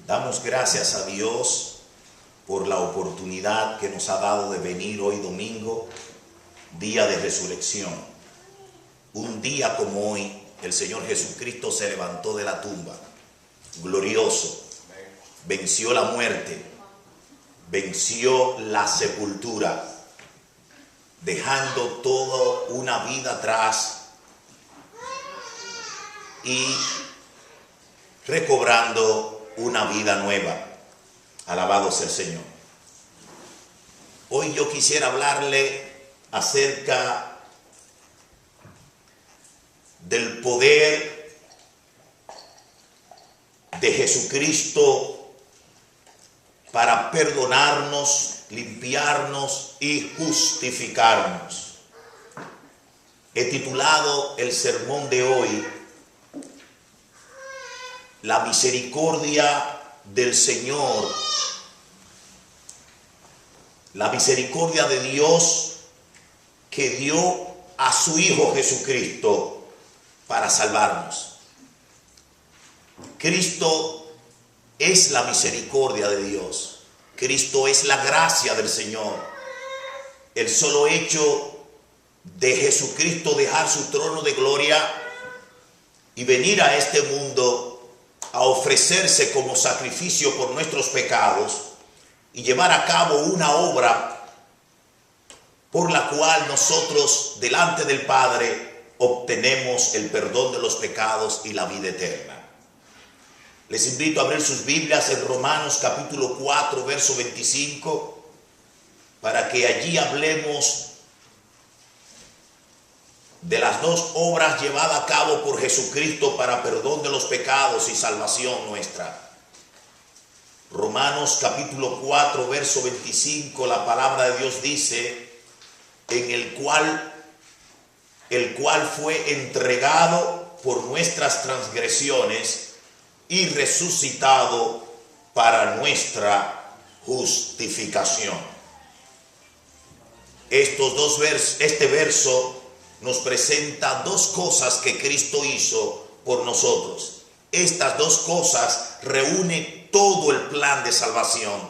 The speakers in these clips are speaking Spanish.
Damos gracias a Dios por la oportunidad que nos ha dado de venir hoy domingo, día de resurrección. Un día como hoy, el Señor Jesucristo se levantó de la tumba, glorioso, venció la muerte, venció la sepultura, dejando toda una vida atrás y recobrando una vida nueva. Alabado sea el Señor. Hoy yo quisiera hablarle acerca del poder de Jesucristo para perdonarnos, limpiarnos y justificarnos. He titulado el sermón de hoy La misericordia del Señor, la misericordia de Dios que dio a su Hijo Jesucristo para salvarnos. Cristo es la misericordia de Dios. Cristo es la gracia del Señor. El solo hecho de Jesucristo dejar su trono de gloria y venir a este mundo a ofrecerse como sacrificio por nuestros pecados y llevar a cabo una obra por la cual nosotros delante del Padre obtenemos el perdón de los pecados y la vida eterna. Les invito a abrir sus Biblias en Romanos capítulo 4, verso 25, para que allí hablemos de las dos obras llevadas a cabo por Jesucristo para perdón de los pecados y salvación nuestra. Romanos capítulo 4, verso 25, la palabra de Dios dice, en el cual fue entregado por nuestras transgresiones y resucitado para nuestra justificación. Este verso nos presenta dos cosas que Cristo hizo por nosotros. Estas dos cosas reúnen todo el plan de salvación,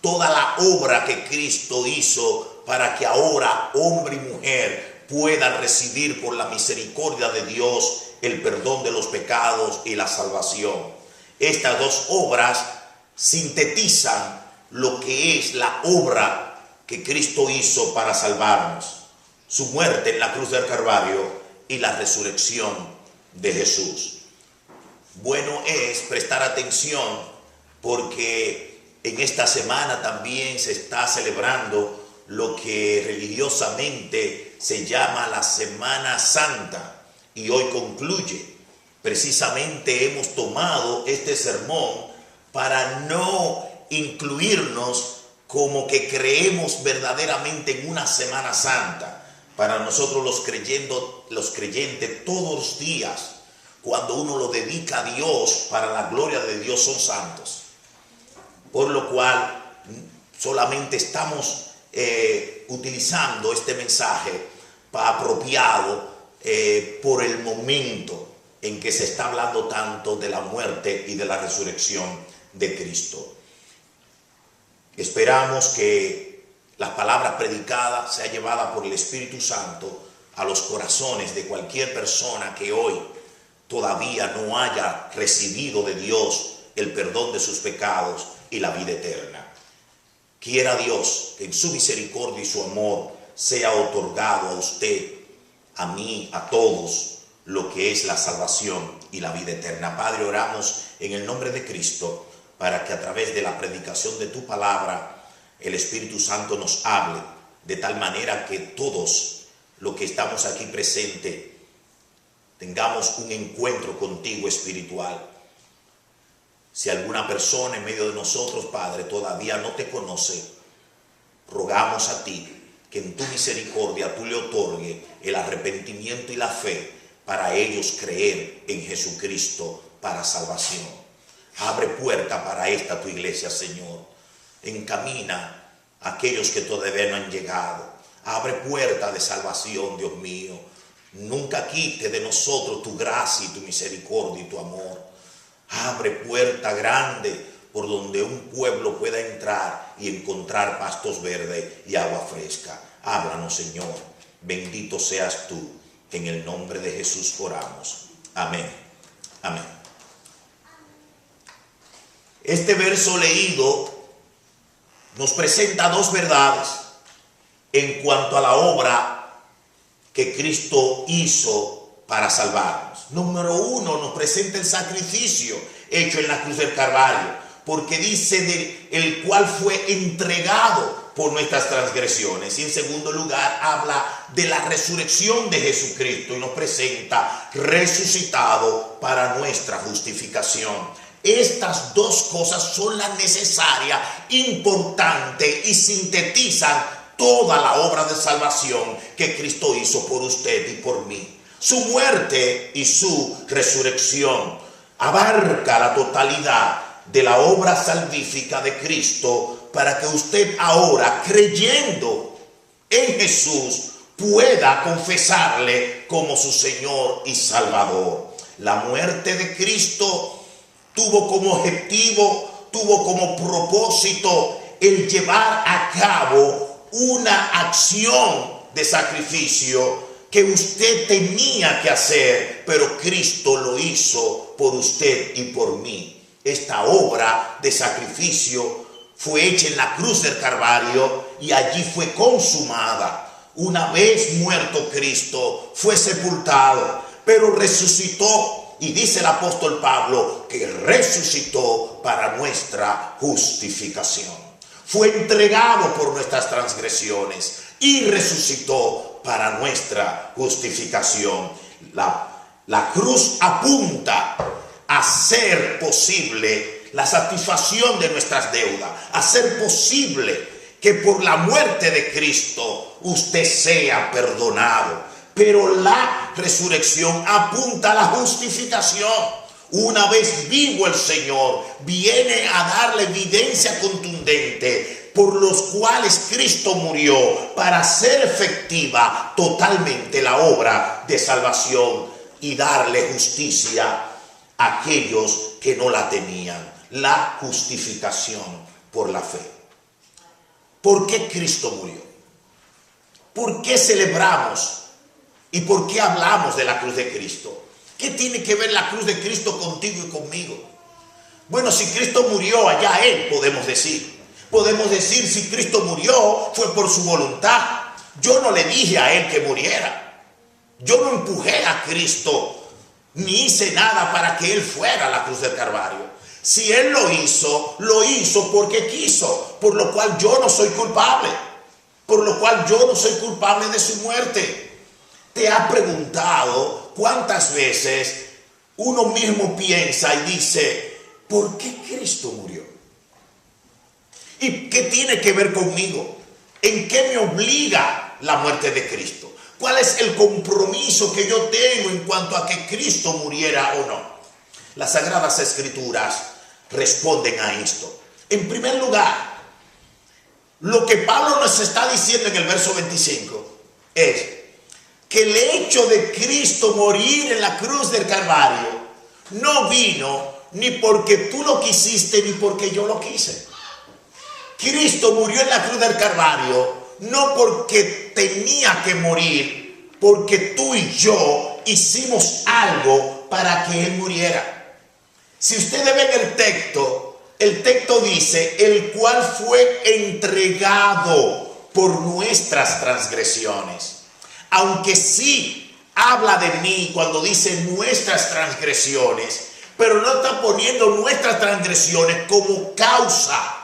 toda la obra que Cristo hizo para que ahora hombre y mujer puedan recibir por la misericordia de Dios el perdón de los pecados y la salvación. Estas dos obras sintetizan lo que es la obra que Cristo hizo para salvarnos. Su muerte en la cruz del Calvario y la resurrección de Jesús. Bueno es prestar atención porque en esta semana también se está celebrando lo que religiosamente se llama la Semana Santa y hoy concluye. Precisamente hemos tomado este sermón para no incluirnos como que creemos verdaderamente en una Semana Santa. Para nosotros los creyentes todos los días, cuando uno lo dedica a Dios para la gloria de Dios, son santos. Por lo cual solamente estamos utilizando este mensaje apropiado por el momento en que se está hablando tanto de la muerte y de la resurrección de Cristo. Esperamos que las palabras predicadas sean llevadas por el Espíritu Santo a los corazones de cualquier persona que hoy todavía no haya recibido de Dios el perdón de sus pecados y la vida eterna. Quiera Dios que en su misericordia y su amor sea otorgado a usted, a mí, a todos, lo que es la salvación y la vida eterna. Padre, oramos en el nombre de Cristo para que a través de la predicación de tu palabra el Espíritu Santo nos hable de tal manera que todos los que estamos aquí presentes tengamos un encuentro contigo espiritual. Si alguna persona en medio de nosotros, Padre, todavía no te conoce, rogamos a ti que en tu misericordia tú le otorgues el arrepentimiento y la fe para ellos creer en Jesucristo para salvación. Abre puerta para esta tu iglesia, Señor. Encamina a aquellos que todavía no han llegado. Abre puerta de salvación, Dios mío. Nunca quite de nosotros tu gracia y tu misericordia y tu amor. Abre puerta grande por donde un pueblo pueda entrar y encontrar pastos verdes y agua fresca. Háblanos, Señor. Bendito seas tú. En el nombre de Jesús oramos. Amén. Amén. Este verso leído nos presenta dos verdades en cuanto a la obra que Cristo hizo para salvarnos. Número uno, nos presenta el sacrificio hecho en la cruz del Calvario, porque dice el cual fue entregado por nuestras transgresiones. Y en segundo lugar habla de la resurrección de Jesucristo y nos presenta resucitado para nuestra justificación. Estas dos cosas son las necesarias, importantes y sintetizan toda la obra de salvación que Cristo hizo por usted y por mí. Su muerte y su resurrección abarca la totalidad de la obra salvífica de Cristo para que usted ahora, creyendo en Jesús, pueda confesarle como su Señor y Salvador. La muerte de Cristo tuvo como objetivo, tuvo como propósito el llevar a cabo una acción de sacrificio que usted tenía que hacer, pero Cristo lo hizo por usted y por mí. Esta obra de sacrificio fue hecha en la cruz del Calvario y allí fue consumada. Una vez muerto Cristo, fue sepultado, pero resucitó. Y dice el apóstol Pablo que resucitó para nuestra justificación. Fue entregado por nuestras transgresiones y resucitó para nuestra justificación. La cruz apunta a hacer posible la satisfacción de nuestras deudas, a hacer posible que por la muerte de Cristo usted sea perdonado. Pero la resurrección apunta a la justificación. Una vez vivo el Señor, viene a darle evidencia contundente por los cuales Cristo murió para hacer efectiva totalmente la obra de salvación y darle justicia a aquellos que no la tenían. La justificación por la fe. ¿Por qué Cristo murió? ¿Por qué celebramos? ¿Y por qué hablamos de la cruz de Cristo? ¿Qué tiene que ver la cruz de Cristo contigo y conmigo? Bueno, si Cristo murió, allá Él, podemos decir. Podemos decir, si Cristo murió, fue por su voluntad. Yo no le dije a Él que muriera. Yo no empujé a Cristo, ni hice nada para que Él fuera a la cruz del Calvario. Si Él lo hizo porque quiso, por lo cual yo no soy culpable. Por lo cual yo no soy culpable de su muerte. ¿Te ha preguntado cuántas veces uno mismo piensa y dice, ¿por qué Cristo murió? ¿Y qué tiene que ver conmigo? ¿En qué me obliga la muerte de Cristo? ¿Cuál es el compromiso que yo tengo en cuanto a que Cristo muriera o no? Las Sagradas Escrituras responden a esto. En primer lugar, lo que Pablo nos está diciendo en el verso 25 es que el hecho de Cristo morir en la cruz del Calvario no vino ni porque tú lo quisiste ni porque yo lo quise. Cristo murió en la cruz del Calvario no porque tenía que morir, porque tú y yo hicimos algo para que Él muriera. Si ustedes ven el texto dice, el cual fue entregado por nuestras transgresiones. Aunque sí habla de mí cuando dice nuestras transgresiones, pero no está poniendo nuestras transgresiones como causa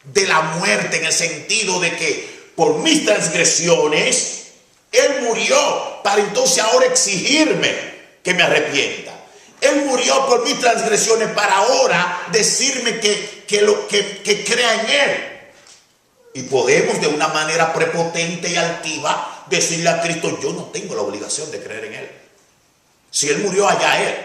de la muerte, en el sentido de que por mis transgresiones Él murió para entonces ahora exigirme que me arrepienta. Él murió por mis transgresiones para ahora decirme que crea en Él. Y podemos de una manera prepotente y altiva decirle a Cristo, yo no tengo la obligación de creer en Él. Si Él murió, allá Él.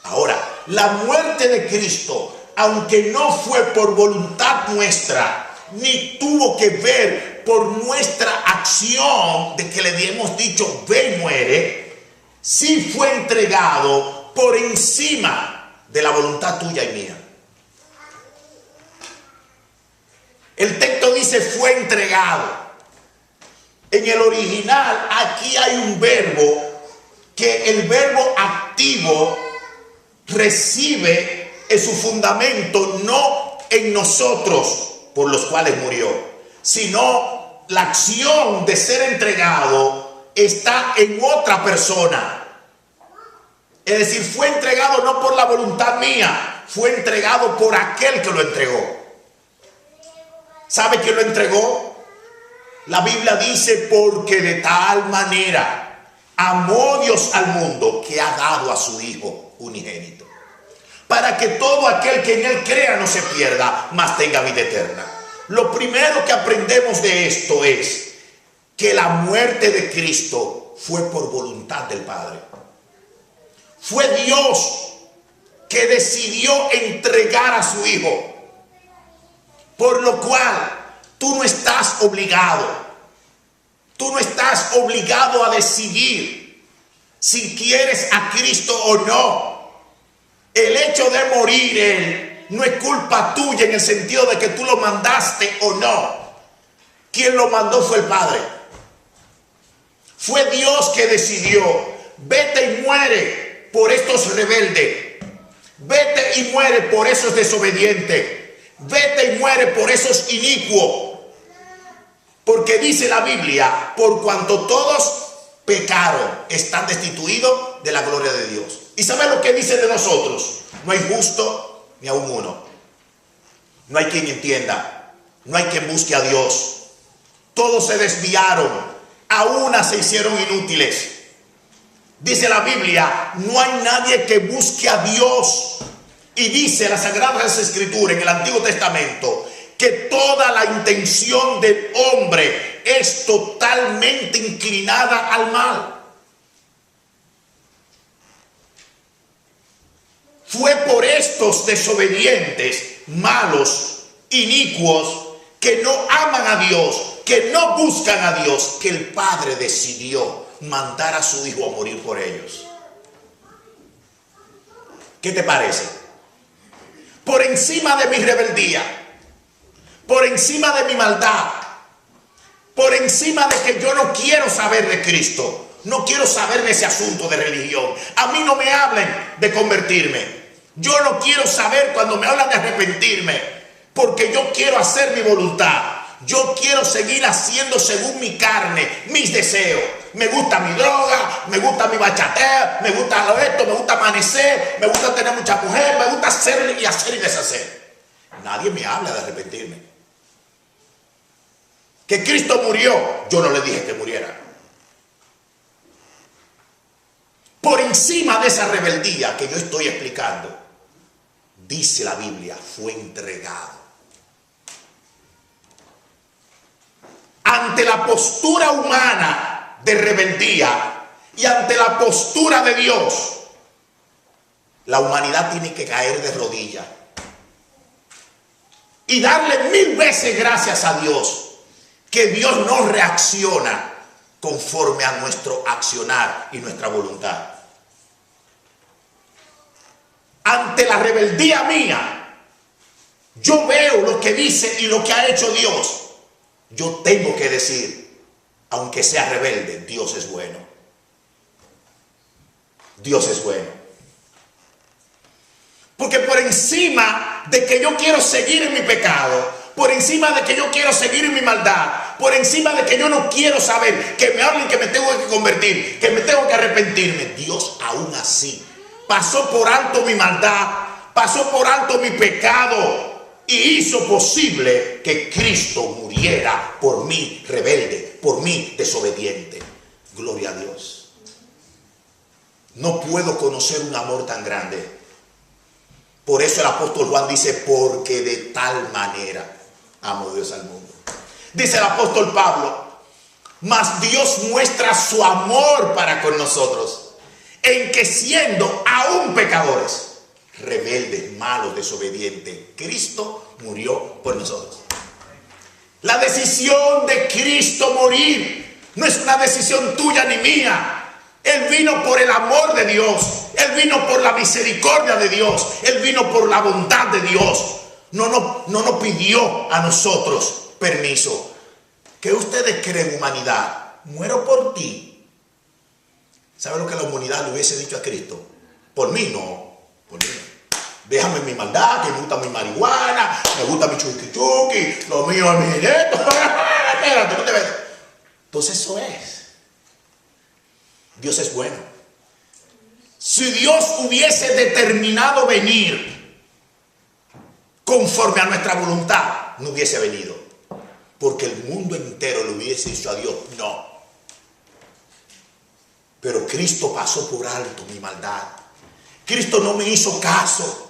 Ahora, la muerte de Cristo, aunque no fue por voluntad nuestra, ni tuvo que ver por nuestra acción de que le hemos dicho, ve y muere, sí fue entregado por encima de la voluntad tuya y mía. El texto dice fue entregado. En el original aquí hay un verbo que el verbo activo recibe en su fundamento no en nosotros por los cuales murió, sino la acción de ser entregado está en otra persona. Es decir, fue entregado no por la voluntad mía, fue entregado por aquel que lo entregó. ¿Sabe quién lo entregó? La Biblia dice, porque de tal manera amó Dios al mundo que ha dado a su Hijo unigénito, para que todo aquel que en él crea no se pierda, mas tenga vida eterna. Lo primero que aprendemos de esto es que la muerte de Cristo fue por voluntad del Padre. Fue Dios que decidió entregar a su Hijo, por lo cual tú no estás obligado. Tú no estás obligado a decidir si quieres a Cristo o no. El hecho de morir Él no es culpa tuya en el sentido de que tú lo mandaste o no. Quien lo mandó fue el Padre. Fue Dios que decidió, vete y muere por estos rebeldes. Vete y muere por esos desobedientes. Vete y muere por esos inicuos. Porque dice la Biblia, por cuanto todos pecaron, están destituidos de la gloria de Dios. ¿Y sabe lo que dice de nosotros? No hay justo ni aun uno. No hay quien entienda. No hay quien busque a Dios. Todos se desviaron. A una se hicieron inútiles. Dice la Biblia, no hay nadie que busque a Dios. Y dice las Sagradas Escrituras en el Antiguo Testamento que toda la intención del hombre es totalmente inclinada al mal. Fue por estos desobedientes, malos, inicuos, que no aman a Dios, que no buscan a Dios, que el Padre decidió mandar a su Hijo a morir por ellos. ¿Qué te parece? Por encima de mi rebeldía, por encima de mi maldad, por encima de que yo no quiero saber de Cristo, no quiero saber de ese asunto de religión. A mí no me hablen de convertirme. Yo no quiero saber cuando me hablan de arrepentirme, porque yo quiero hacer mi voluntad. Yo quiero seguir haciendo según mi carne, mis deseos. Me gusta mi droga, me gusta mi bachateo, me gusta esto, me gusta amanecer, me gusta tener mucha mujer, me gusta hacer y deshacer. Nadie me habla de arrepentirme. Que Cristo murió, yo no le dije que muriera. Por encima de esa rebeldía que yo estoy explicando, dice la Biblia, fue entregado. Ante la postura humana de rebeldía y ante la postura de Dios, la humanidad tiene que caer de rodillas y darle 1000 veces gracias a Dios que Dios no reacciona conforme a nuestro accionar y nuestra voluntad. Ante la rebeldía mía, yo veo lo que dice y lo que ha hecho Dios. Yo tengo que decir, aunque sea rebelde, Dios es bueno. Dios es bueno. Porque por encima de que yo quiero seguir en mi pecado, por encima de que yo quiero seguir en mi maldad, por encima de que yo no quiero saber, que me hablen que me tengo que convertir, que me tengo que arrepentirme, Dios aún así pasó por alto mi maldad, pasó por alto mi pecado y hizo posible que Cristo muriera por mí rebelde, por mí desobediente. Gloria a Dios. No puedo conocer un amor tan grande. Por eso el apóstol Juan dice, porque de tal manera amó Dios al mundo. Dice el apóstol Pablo, mas Dios muestra su amor para con nosotros, en que siendo aún pecadores, rebeldes, malos, desobedientes, Cristo murió por nosotros. La decisión de Cristo morir no es una decisión tuya ni mía. Él vino por el amor de Dios. Él vino por la misericordia de Dios. Él vino por la bondad de Dios. no nos pidió a nosotros permiso. ¿Qué ustedes creen, humanidad? Muero por ti. ¿Sabe lo que la humanidad le hubiese dicho a Cristo? Por mí no, por mí no. Déjame mi maldad, que me gusta mi marihuana, me gusta mi chuki, lo mío es mi jineto. Espérate, no te ves. Entonces eso es. Dios es bueno. Si Dios hubiese determinado venir conforme a nuestra voluntad, no hubiese venido. Porque el mundo entero le hubiese dicho a Dios, no. Pero Cristo pasó por alto mi maldad. Cristo no me hizo caso.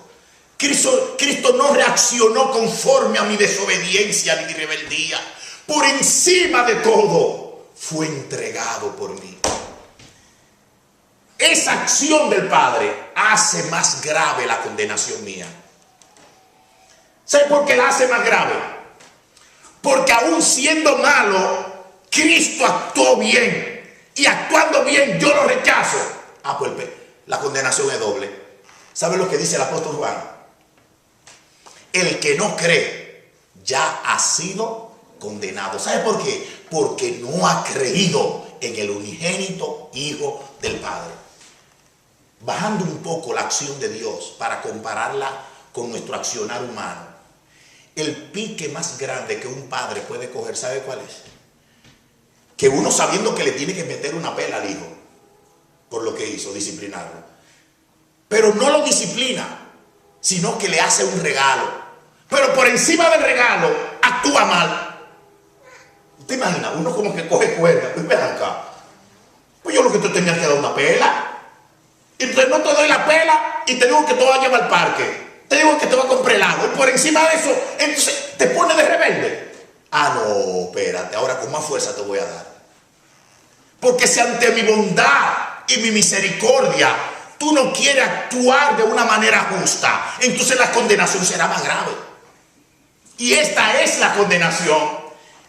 Cristo no reaccionó conforme a mi desobediencia ni mi rebeldía. Por encima de todo, fue entregado por mí. Esa acción del Padre hace más grave la condenación mía. ¿Sabe por qué la hace más grave? Porque aún siendo malo, Cristo actuó bien. Y actuando bien, yo lo rechazo. Pues la condenación es doble. ¿Sabe lo que dice el apóstol Juan? El que no cree ya ha sido condenado. ¿Sabe por qué? Porque no ha creído en el unigénito Hijo del Padre. Bajando un poco la acción de Dios para compararla con nuestro accionar humano. El pique más grande que un padre puede coger, ¿sabe cuál es? Que uno, sabiendo que le tiene que meter una pela al hijo por lo que hizo, disciplinarlo. Pero no lo disciplina, sino que le hace un regalo. Pero por encima del regalo actúa mal. ¿Usted imagina? Uno como que coge cuerda. Pues ven acá. Pues yo lo que te tenía que dar una pela. Y entonces no te doy la pela y te digo que te voy a llevar al parque. Te digo que te voy a comprar helado. Y por encima de eso, entonces te pones de rebelde. No, espérate. Ahora con más fuerza te voy a dar. Porque si ante mi bondad y mi misericordia tú no quieres actuar de una manera justa, entonces la condenación será más grave. Y esta es la condenación,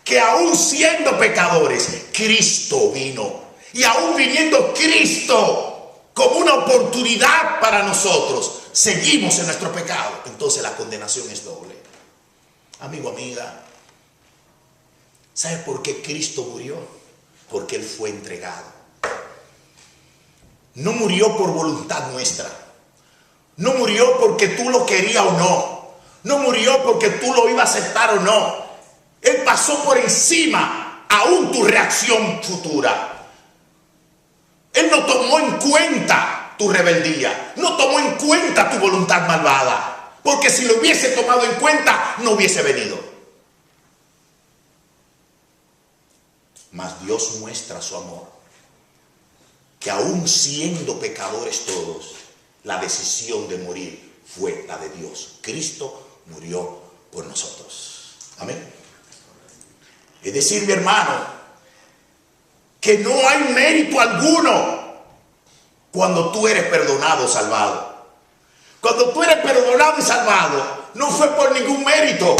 que aún siendo pecadores, Cristo vino. Y aún viniendo Cristo como una oportunidad para nosotros, seguimos en nuestro pecado. Entonces la condenación es doble. Amigo, amiga, ¿sabe por qué Cristo murió? Porque Él fue entregado. No murió por voluntad nuestra. No murió porque tú lo querías o no. No murió porque tú lo ibas a aceptar o no. Él pasó por encima aún tu reacción futura. Él no tomó en cuenta tu rebeldía. No tomó en cuenta tu voluntad malvada. Porque si lo hubiese tomado en cuenta, no hubiese venido. Mas Dios muestra su amor. Que aún siendo pecadores todos, la decisión de morir fue la de Dios. Cristo murió por nosotros. Amén. Es decir, mi hermano, que no hay mérito alguno cuando tú eres perdonado o salvado. Cuando tú eres perdonado y salvado, no fue por ningún mérito.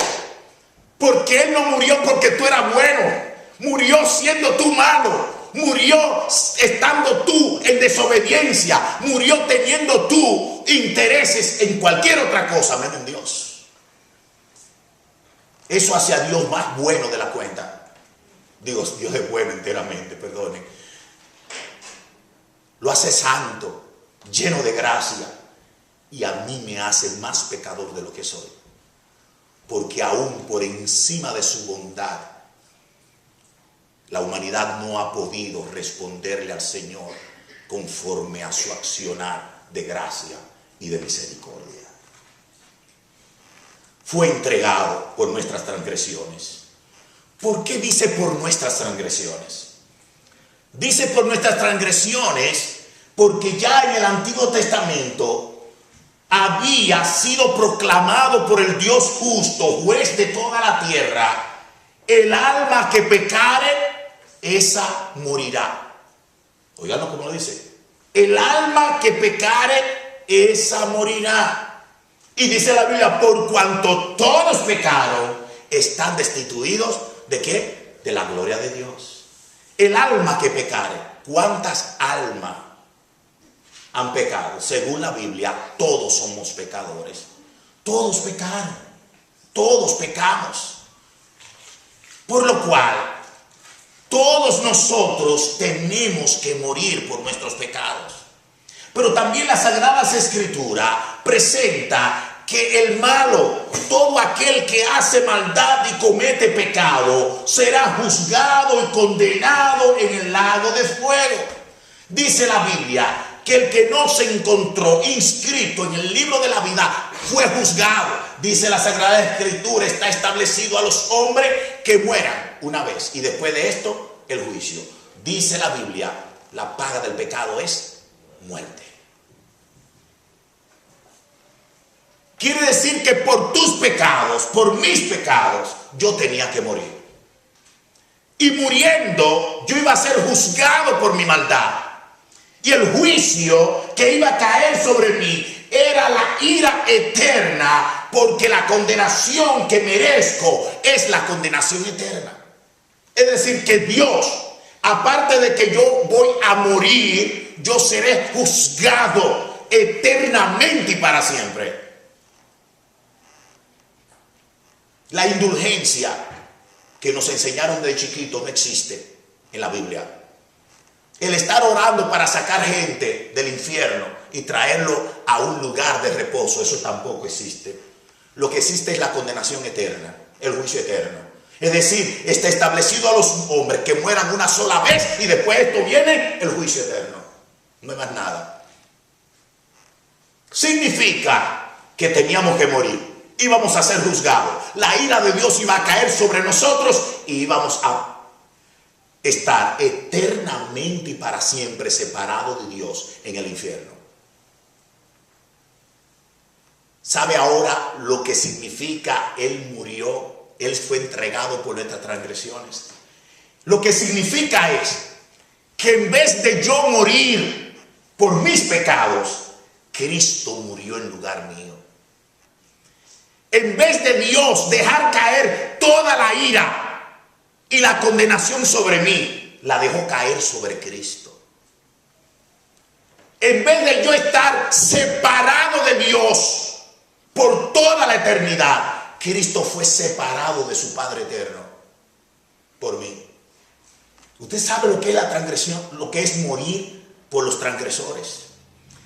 Porque Él no murió porque tú eras bueno. Murió siendo tú malo. Murió estando tú en desobediencia. Murió teniendo tú intereses en cualquier otra cosa menos en Dios. Eso hace a Dios más bueno de la cuenta. Digo, Dios es bueno enteramente, perdonen. Lo hace santo, lleno de gracia. Y a mí me hace más pecador de lo que soy. Porque aún por encima de su bondad, la humanidad no ha podido responderle al Señor conforme a su accionar de gracia y de misericordia. Fue entregado por nuestras transgresiones. ¿Por qué dice por nuestras transgresiones? Dice por nuestras transgresiones porque ya en el Antiguo Testamento había sido proclamado por el Dios justo, juez de toda la tierra: el alma que pecare, esa morirá. Oiganlo como lo dice. El alma que pecare, esa morirá. Y dice la Biblia: por cuanto todos pecaron, están destituidos ¿de qué? De la gloria de Dios. El alma que pecare. ¿Cuántas almas han pecado? Según la Biblia, todos somos pecadores. Todos pecaron. todos pecamos. Por lo cual, todos nosotros tenemos que morir por nuestros pecados. Pero también las Sagradas Escrituras presenta que el malo, todo aquel que hace maldad y comete pecado, será juzgado y condenado en el lago de fuego. Dice la Biblia que el que no se encontró inscrito en el libro de la vida fue juzgado. Dice la Sagrada Escritura, está establecido a los hombres que mueran una vez y después de esto el juicio. Dice la Biblia, la paga del pecado es muerte. Quiere decir que por tus pecados, por mis pecados, yo tenía que morir. Y muriendo, yo iba a ser juzgado por mi maldad. Y el juicio que iba a caer sobre mí era la ira eterna, porque la condenación que merezco es la condenación eterna. Es decir, que Dios, aparte de que yo voy a morir, yo seré juzgado eternamente y para siempre. La indulgencia que nos enseñaron de chiquito no existe en la Biblia. El estar orando para sacar gente del infierno y traerlo a un lugar de reposo, eso tampoco existe. Lo que existe es la condenación eterna, el juicio eterno. Es decir, está establecido a los hombres que mueran una sola vez y después de esto viene el juicio eterno. No hay más nada. Significa que teníamos que morir. Íbamos a ser juzgados. La ira de Dios iba a caer sobre nosotros y íbamos a estar eternamente y para siempre separados de Dios en el infierno. ¿Sabe ahora lo que significa Él murió? Él fue entregado por nuestras transgresiones. Lo que significa es que en vez de yo morir por mis pecados, Cristo murió en lugar mío. En vez de Dios dejar caer toda la ira y la condenación sobre mí, la dejó caer sobre Cristo. En vez de yo estar separado de Dios por toda la eternidad, Cristo fue separado de su Padre eterno por mí. Usted sabe lo que es la transgresión, lo que es morir por los transgresores,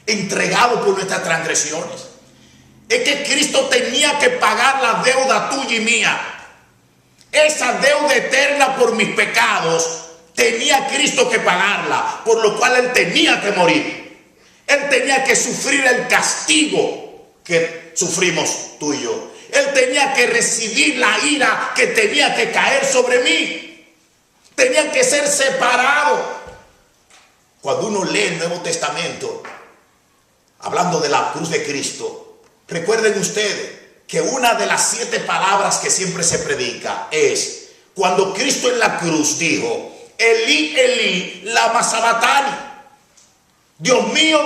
entregado por nuestras transgresiones. Es que Cristo tenía que pagar la deuda tuya y mía. Esa deuda eterna por mis pecados tenía Cristo que pagarla, por lo cual Él tenía que morir. Él tenía que sufrir el castigo que sufrimos tú y yo. Él tenía que recibir la ira que tenía que caer sobre mí. Tenía que ser separado. Cuando uno lee el Nuevo Testamento, hablando de la cruz de Cristo, recuerden ustedes que una de las 7 palabras que siempre se predica es cuando Cristo en la cruz dijo: Elí, Elí, lama sabactani. Dios mío,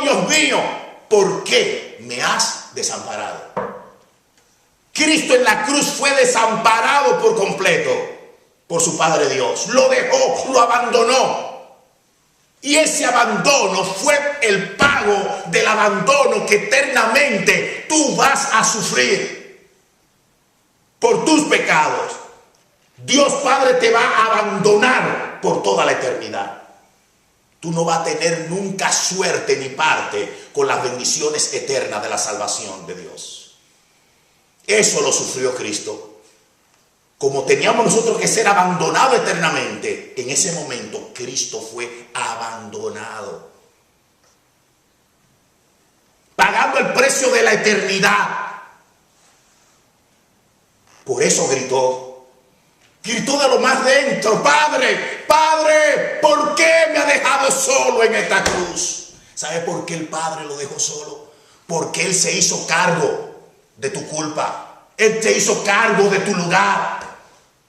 ¿por qué me has desamparado? Cristo en la cruz fue desamparado por completo por su Padre Dios. Lo dejó, lo abandonó. Y ese abandono fue el pago del abandono que eternamente tú vas a sufrir por tus pecados. Dios Padre te va a abandonar por toda la eternidad. Tú no vas a tener nunca suerte ni parte con las bendiciones eternas de la salvación de Dios. Eso lo sufrió Cristo. Como teníamos nosotros que ser abandonados eternamente, en ese momento Cristo fue abandonado, pagando el precio de la eternidad. Por eso gritó de lo más dentro: Padre, Padre, ¿por qué me ha dejado solo en esta cruz? ¿Sabe por qué el Padre lo dejó solo? Porque Él se hizo cargo de tu culpa. Él te hizo cargo de tu lugar.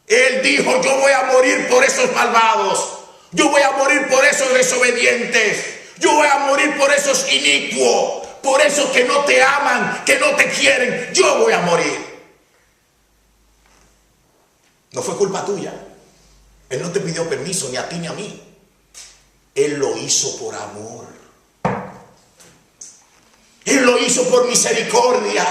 Él dijo: yo voy a morir por esos malvados. Yo voy a morir por esos desobedientes. Yo voy a morir por esos inicuos. Por esos que no te aman, que no te quieren. Yo voy a morir. No fue culpa tuya. Él no te pidió permiso, ni a ti ni a mí. Él lo hizo por amor. Él lo hizo por misericordia.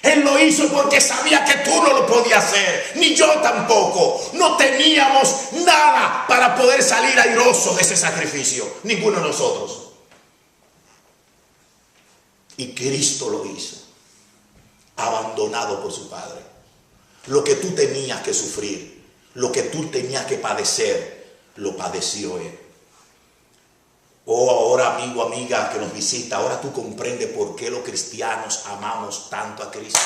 Él lo hizo porque sabía que tú no lo podías hacer, ni yo tampoco. No teníamos nada para poder salir airoso de ese sacrificio, ninguno de nosotros. Y Cristo lo hizo, abandonado por su Padre. Lo que tú tenías que sufrir, lo que tú tenías que padecer, lo padeció Él. Oh, ahora amigo, amiga que nos visita, ahora tú comprendes por qué los cristianos amamos tanto a Cristo.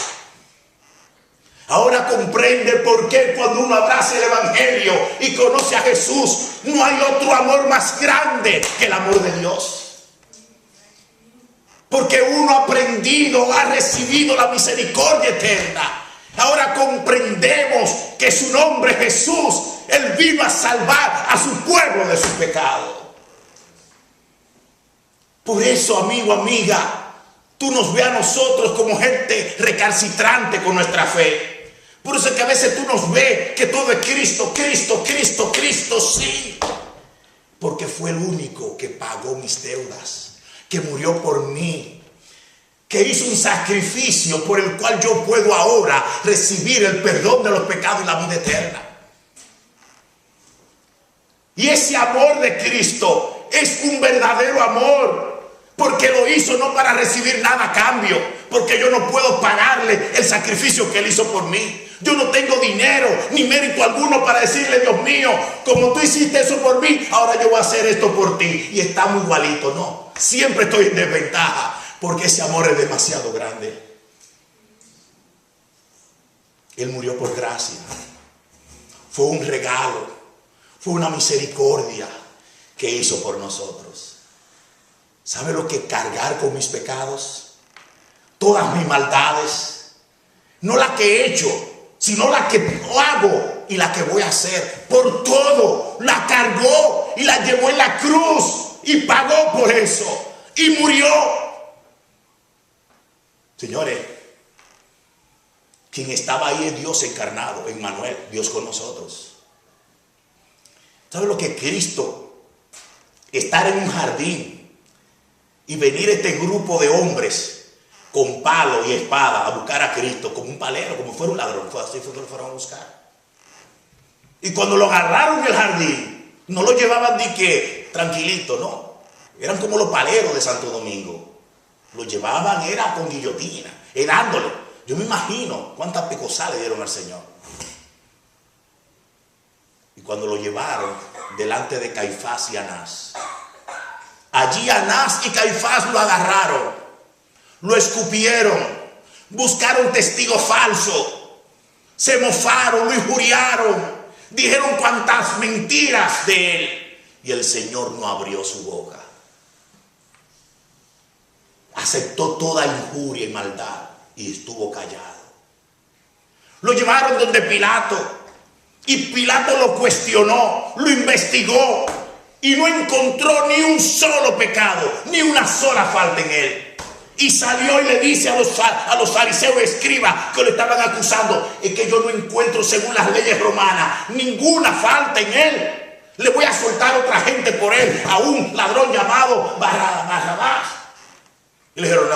Ahora comprende por qué cuando uno abraza el Evangelio y conoce a Jesús, no hay otro amor más grande que el amor de Dios. Porque uno ha aprendido, ha recibido la misericordia eterna. Ahora comprendemos que su nombre Jesús, Él vino a salvar a su pueblo de sus pecados. Por eso, amigo, amiga, tú nos ves a nosotros como gente recalcitrante con nuestra fe. Por eso es que a veces tú nos ves que todo es Cristo, Cristo, Cristo, Cristo, sí. Porque fue el único que pagó mis deudas, que murió por mí, que hizo un sacrificio por el cual yo puedo ahora recibir el perdón de los pecados y la vida eterna. Y ese amor de Cristo es un verdadero amor. Porque lo hizo no para recibir nada a cambio. Porque yo no puedo pagarle el sacrificio que Él hizo por mí. Yo no tengo dinero ni mérito alguno para decirle, Dios mío, como tú hiciste eso por mí, ahora yo voy a hacer esto por ti. Y estamos igualitos. No, siempre estoy en desventaja. Porque ese amor es demasiado grande. Él murió por gracia. Fue un regalo. Fue una misericordia que hizo por nosotros. ¿Sabe lo que cargar con mis pecados? Todas mis maldades. No las que he hecho, sino las que hago y las que voy a hacer. Por todo, la cargó y la llevó en la cruz y pagó por eso. Y murió. Señores, quien estaba ahí es Dios encarnado, Emmanuel, Dios con nosotros. ¿Sabe lo que Cristo? Estar en un jardín y venir este grupo de hombres con palo y espada a buscar a Cristo como un palero, como fuera un ladrón. Así fue que lo fueron a buscar. Y cuando lo agarraron en el jardín, no lo llevaban ni que tranquilito, no. Eran como los paleros de Santo Domingo. Lo llevaban, era con guillotina, dándole. Yo me imagino cuántas pecosas le dieron al Señor. Y cuando lo llevaron delante de Caifás y Anás, allí Anás y Caifás lo agarraron, lo escupieron, buscaron testigos falsos, se mofaron, lo injuriaron, dijeron cuantas mentiras de él. Y el Señor no abrió su boca. Aceptó toda injuria y maldad y estuvo callado. Lo llevaron donde Pilato y Pilato lo cuestionó, lo investigó y no encontró ni un solo pecado, ni una sola falta en él. Y salió y le dice a los fariseos y escribas que lo estaban acusando, es que yo no encuentro según las leyes romanas ninguna falta en él. Le voy a soltar a otra gente por él, a un ladrón llamado Barrabás. Y le dijeron,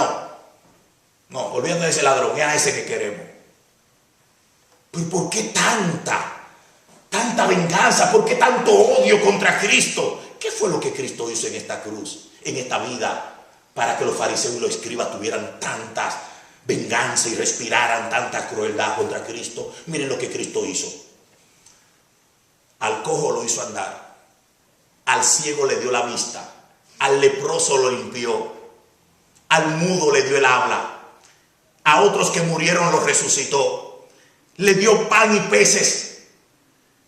no, olvídate de ese ladrón, es a ese que queremos. Pues ¿por qué tanta venganza? ¿Por qué tanto odio contra Cristo? ¿Qué fue lo que Cristo hizo en esta cruz, en esta vida, para que los fariseos y los escribas tuvieran tantas venganza y respiraran tanta crueldad contra Cristo? Miren lo que Cristo hizo. Al cojo lo hizo andar, al ciego le dio la vista, al leproso lo limpió, al mudo le dio el habla, a otros que murieron los resucitó, le dio pan y peces,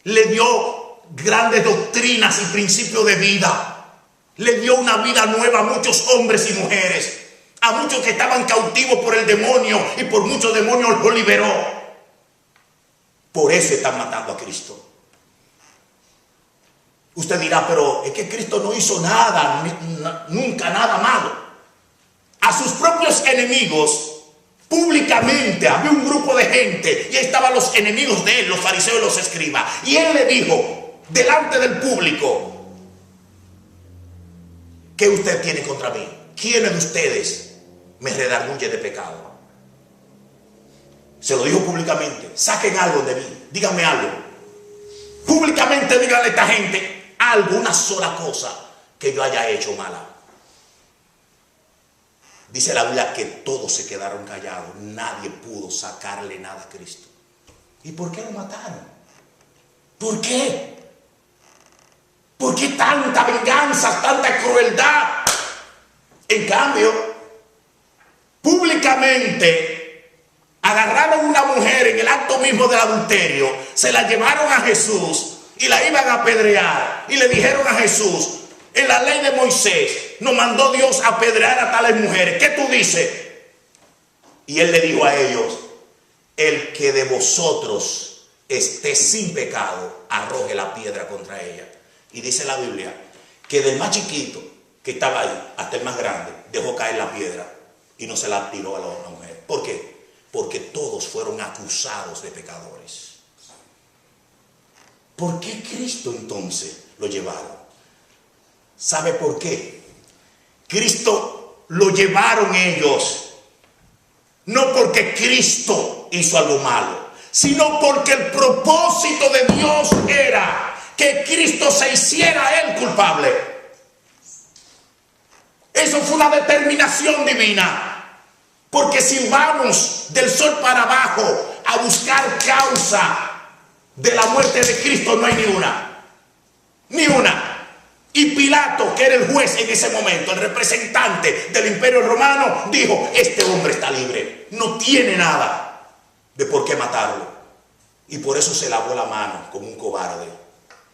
le dio grandes doctrinas y principios de vida, le dio una vida nueva a muchos hombres y mujeres, a muchos que estaban cautivos por el demonio y por muchos demonios los liberó. Por eso están matando a Cristo. Usted dirá, pero es que Cristo no hizo nada, nunca nada malo. A sus propios enemigos, públicamente había un grupo de gente y ahí estaban los enemigos de él, los fariseos y los escribas. Y él le dijo, delante del público, ¿qué usted tiene contra mí? ¿Quién de ustedes me redarguye de pecado? Se lo dijo públicamente. Saquen algo de mí. Díganme algo. Públicamente díganle a esta gente algo, una sola cosa que yo haya hecho mala. Dice la Biblia que todos se quedaron callados. Nadie pudo sacarle nada a Cristo. ¿Y por qué lo mataron? ¿Por qué? ¿Por qué tanta venganza, tanta crueldad? En cambio, públicamente agarraron a una mujer en el acto mismo del adulterio, se la llevaron a Jesús y la iban a apedrear. Y le dijeron a Jesús: en la ley de Moisés nos mandó Dios a apedrear a tales mujeres. ¿Qué tú dices? Y él le dijo a ellos: el que de vosotros esté sin pecado, arroje la piedra contra ella. Y dice la Biblia que del más chiquito que estaba ahí hasta el más grande dejó caer la piedra y no se la tiró a la mujer. ¿Por qué? Porque todos fueron acusados de pecadores. ¿Por qué Cristo entonces lo llevaron? ¿Sabe por qué? Cristo lo llevaron ellos no porque Cristo hizo algo malo, sino porque el propósito de Dios era que Cristo se hiciera él culpable. Eso fue una determinación divina. Porque si vamos del sol para abajo a buscar causa de la muerte de Cristo, no hay ni una. Ni una. Y Pilato, que era el juez en ese momento, el representante del Imperio Romano, dijo: este hombre está libre, no tiene nada de por qué matarlo. Y por eso se lavó la mano como un cobarde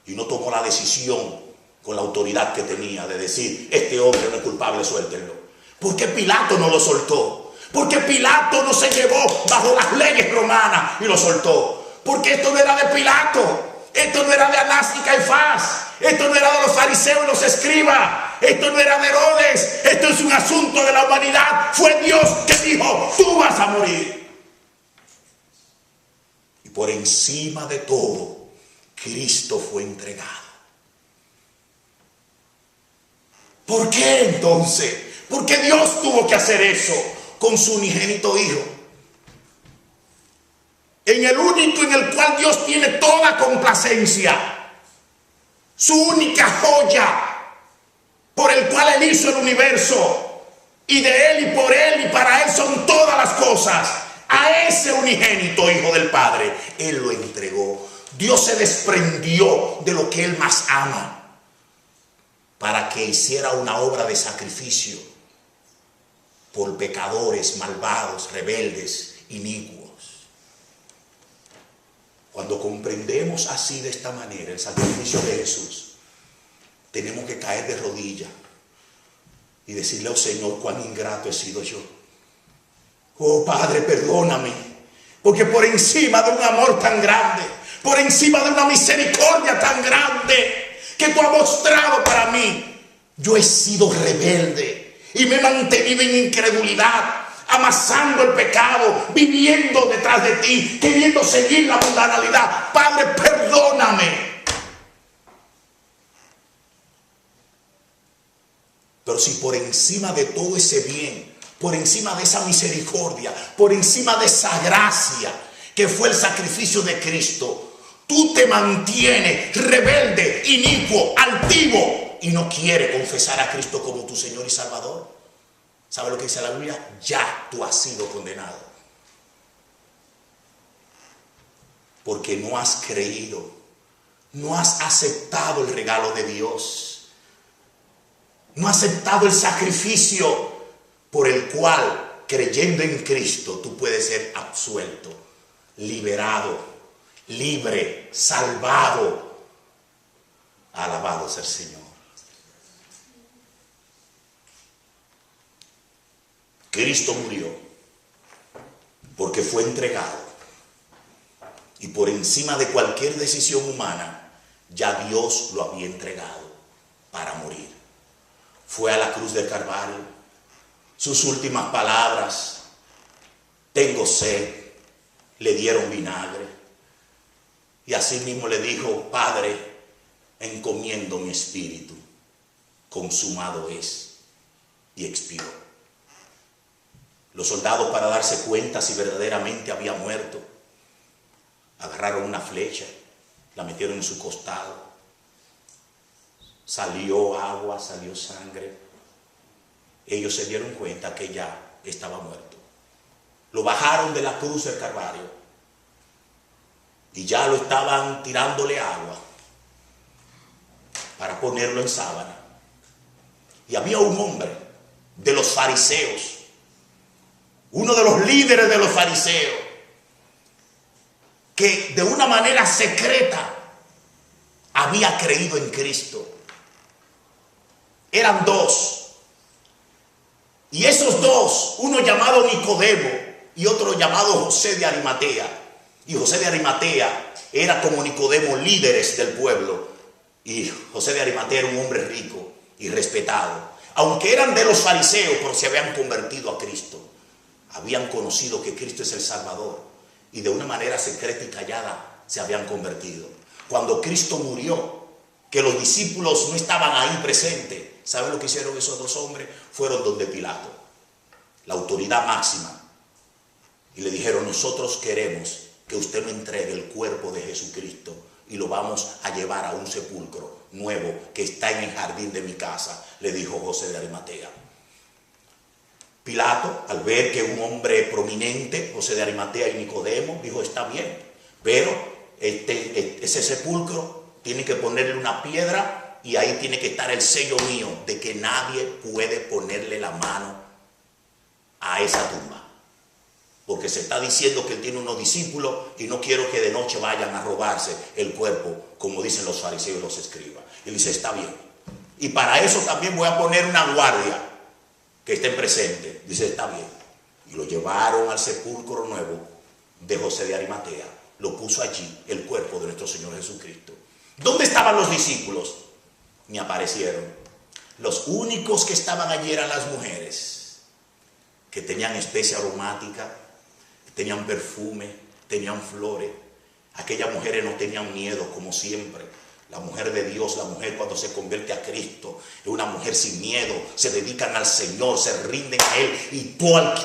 y no tomó la decisión con la autoridad que tenía de decir: este hombre no es culpable, suéltenlo. ¿Por qué Pilato no lo soltó? Porque Pilato no se llevó bajo las leyes romanas y lo soltó. Porque esto no era de Pilato. Esto no era de Anás y Caifás. Esto no era de los fariseos y los escribas. Esto no era de Herodes. Esto es un asunto de la humanidad. Fue Dios que dijo: tú vas a morir. Y por encima de todo, Cristo fue entregado. ¿Por qué entonces? Porque Dios tuvo que hacer eso con su unigénito Hijo. En el único en el cual Dios tiene toda complacencia. Su única joya por el cual Él hizo el universo. Y de Él y por Él y para Él son todas las cosas. A ese unigénito Hijo del Padre, Él lo entregó. Dios se desprendió de lo que Él más ama para que hiciera una obra de sacrificio por pecadores, malvados, rebeldes, inicuos. Cuando comprendemos así, de esta manera, el sacrificio de Jesús, tenemos que caer de rodillas y decirle al Señor: cuán ingrato he sido yo. Oh Padre, perdóname, porque por encima de un amor tan grande, por encima de una misericordia tan grande que tú has mostrado para mí, yo he sido rebelde y me he mantenido en incredulidad, amasando el pecado, viviendo detrás de ti, queriendo seguir la mundanalidad. Padre, perdóname. Pero si por encima de todo ese bien, por encima de esa misericordia, por encima de esa gracia que fue el sacrificio de Cristo, tú te mantienes rebelde, inicuo, altivo y no quieres confesar a Cristo como tu Señor y Salvador, ¿sabe lo que dice la Biblia? Ya tú has sido condenado. Porque no has creído, no has aceptado el regalo de Dios, no has aceptado el sacrificio por el cual, creyendo en Cristo, tú puedes ser absuelto, liberado, libre, salvado. Alabado sea el Señor. Cristo murió porque fue entregado, y por encima de cualquier decisión humana ya Dios lo había entregado para morir. Fue a la cruz del Calvario. Sus últimas palabras: tengo sed. Le dieron vinagre y así mismo le dijo: Padre, encomiendo mi espíritu, consumado es, y expiró. Los soldados, para darse cuenta si verdaderamente había muerto, agarraron una flecha, la metieron en su costado. Salió agua, salió sangre. Ellos se dieron cuenta que ya estaba muerto. Lo bajaron de la cruz del Calvario y ya lo estaban tirándole agua para ponerlo en sábana. Y había un hombre de los fariseos, uno de los líderes de los fariseos, que de una manera secreta había creído en Cristo. Eran dos. Y esos dos, uno llamado Nicodemo y otro llamado José de Arimatea. Y José de Arimatea era como Nicodemo, líderes del pueblo. Y José de Arimatea era un hombre rico y respetado. Aunque eran de los fariseos, pero se habían convertido a Cristo. Habían conocido que Cristo es el Salvador. Y de una manera secreta y callada se habían convertido. Cuando Cristo murió, que los discípulos no estaban ahí presentes, ¿saben lo que hicieron esos dos hombres? Fueron donde Pilato, la autoridad máxima, y le dijeron: nosotros queremos que usted me entregue el cuerpo de Jesucristo y lo vamos a llevar a un sepulcro nuevo que está en el jardín de mi casa, le dijo José de Arimatea. Pilato, al ver que un hombre prominente, José de Arimatea y Nicodemo, dijo: está bien, pero ese sepulcro tiene que ponerle una piedra y ahí tiene que estar el sello mío de que nadie puede ponerle la mano a esa tumba. Porque se está diciendo que él tiene unos discípulos y no quiero que de noche vayan a robarse el cuerpo, como dicen los fariseos y los escribas. Y él dice: está bien. Y para eso también voy a poner una guardia que estén presentes. Dice: está bien. Y lo llevaron al sepulcro nuevo de José de Arimatea. Lo puso allí el cuerpo de nuestro Señor Jesucristo. ¿Dónde estaban los discípulos? Ni aparecieron. Los únicos que estaban allí eran las mujeres, que tenían especia aromática, tenían perfume, tenían flores. Aquellas mujeres no tenían miedo, como siempre. La mujer de Dios, la mujer cuando se convierte a Cristo, es una mujer sin miedo. Se dedican al Señor, se rinden a Él y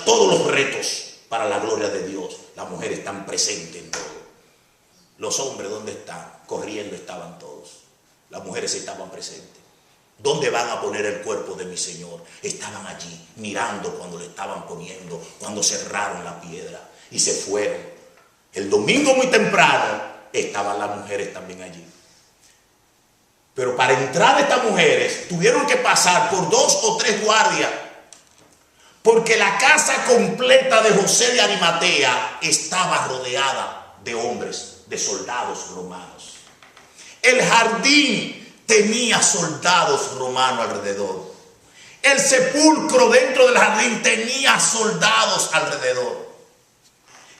todos los retos para la gloria de Dios. Las mujeres están presentes en todo. Los hombres, ¿dónde están? Corriendo estaban todos. Las mujeres estaban presentes. ¿Dónde van a poner el cuerpo de mi Señor? Estaban allí mirando cuando le estaban poniendo, cuando cerraron la piedra y se fueron. El domingo muy temprano estaban las mujeres también allí. Pero para entrar estas mujeres tuvieron que pasar por 2 o 3 guardias, porque la casa completa de José de Arimatea estaba rodeada de hombres, de soldados romanos. El jardín tenía soldados romanos alrededor. El sepulcro dentro del jardín tenía soldados alrededor.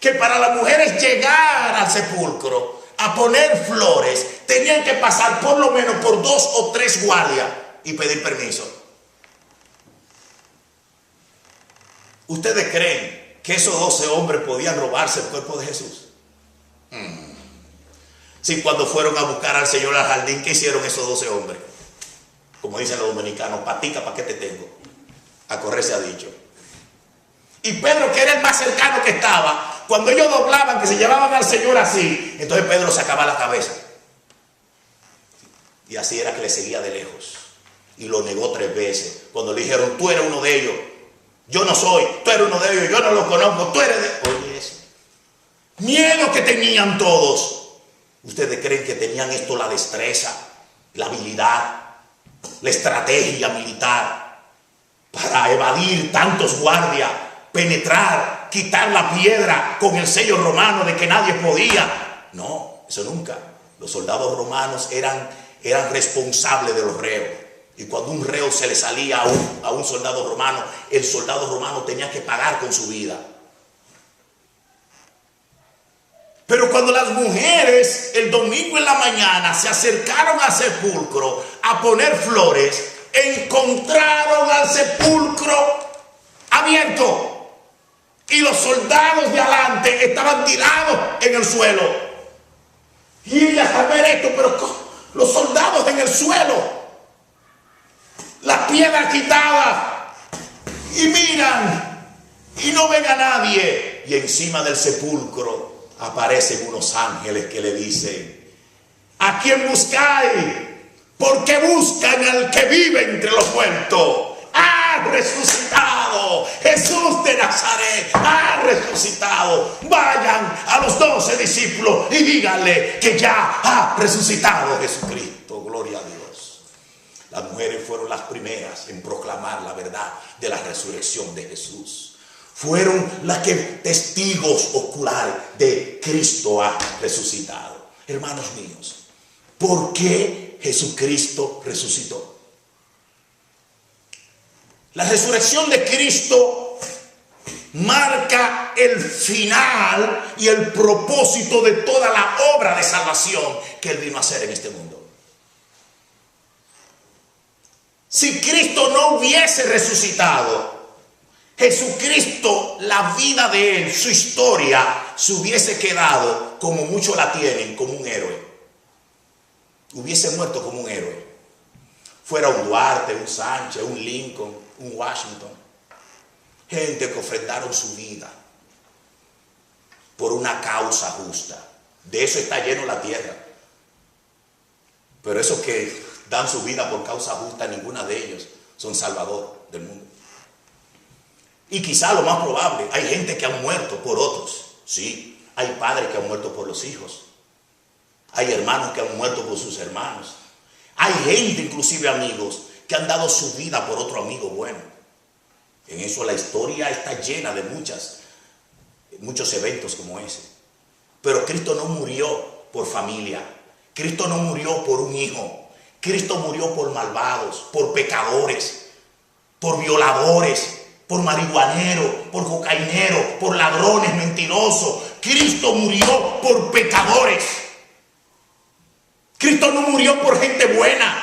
Que para las mujeres llegar al sepulcro a poner flores, tenían que pasar por lo menos por 2 o 3 guardias y pedir permiso. ¿Ustedes creen que esos 12 hombres podían robarse el cuerpo de Jesús? Sí, cuando fueron a buscar al Señor al jardín, ¿qué hicieron esos 12 hombres? Como dicen los dominicanos: patica, ¿para qué te tengo? A correr se ha dicho. Y Pedro, que era el más cercano que estaba, cuando ellos doblaban, que se llevaban al Señor así, entonces Pedro sacaba la cabeza. Y así era que le seguía de lejos. Y lo negó 3 veces. Cuando le dijeron: tú eres uno de ellos. Yo no soy. Tú eres uno de ellos. Yo no lo conozco. Tú eres de... Oye eso. Miedo que tenían todos. ¿Ustedes creen que tenían esto la destreza, la habilidad, la estrategia militar para evadir tantos guardias, penetrar, quitar la piedra con el sello romano de que nadie podía? No, eso nunca. Los soldados romanos eran responsables de los reos. Y cuando un reo se le salía a un soldado romano, el soldado romano tenía que pagar con su vida. Pero cuando las mujeres el domingo en la mañana se acercaron al sepulcro a poner flores, encontraron al sepulcro abierto y los soldados de adelante estaban tirados en el suelo. Y ellas al ver esto: pero los soldados en el suelo, las piedras quitadas, y miran y no ven a nadie. Y encima del sepulcro aparecen unos ángeles que le dicen: ¿a quién buscáis? Porque buscan al que vive entre los muertos. ¡Ha resucitado! Jesús de Nazaret ha resucitado. Vayan a los 12 discípulos y díganle que ya ha resucitado Jesucristo. Gloria a Dios. Las mujeres fueron las primeras en proclamar la verdad de la resurrección de Jesús. Fueron las que testigos oculares de Cristo ha resucitado. Hermanos míos, ¿por qué Jesucristo resucitó? La resurrección de Cristo marca el final y el propósito de toda la obra de salvación que Él vino a hacer en este mundo. Si Cristo no hubiese resucitado, Jesucristo, la vida de Él, su historia, se hubiese quedado, como muchos la tienen, como un héroe. Hubiese muerto como un héroe. Fuera un Duarte, un Sánchez, un Lincoln, un Washington. Gente que ofrendaron su vida por una causa justa. De eso está lleno la tierra. Pero esos que dan su vida por causa justa, ninguna de ellos son salvador del mundo. Y quizá lo más probable, hay gente que han muerto por otros. Sí, hay padres que han muerto por los hijos. Hay hermanos que han muerto por sus hermanos. Hay gente, inclusive amigos, que han dado su vida por otro amigo bueno. En eso la historia está llena de muchos eventos como ese. Pero Cristo no murió por familia. Cristo no murió por un hijo. Cristo murió por malvados, por pecadores, por violadores, por marihuaneros, por cocaineros, por ladrones, mentirosos. Cristo murió por pecadores. Cristo no murió por gente buena.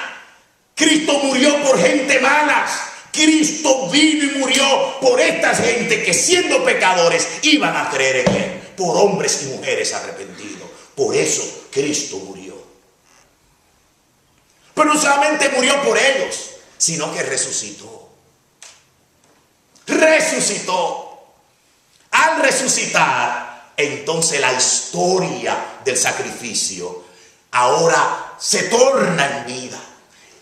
Cristo murió por gente mala. Cristo vino y murió por esta gente que, siendo pecadores, iban a creer en Él, por hombres y mujeres arrepentidos. Por eso Cristo murió. Pero no solamente murió por ellos, sino que resucitó. Resucitó. Al resucitar, entonces la historia del sacrificio ahora se torna en vida.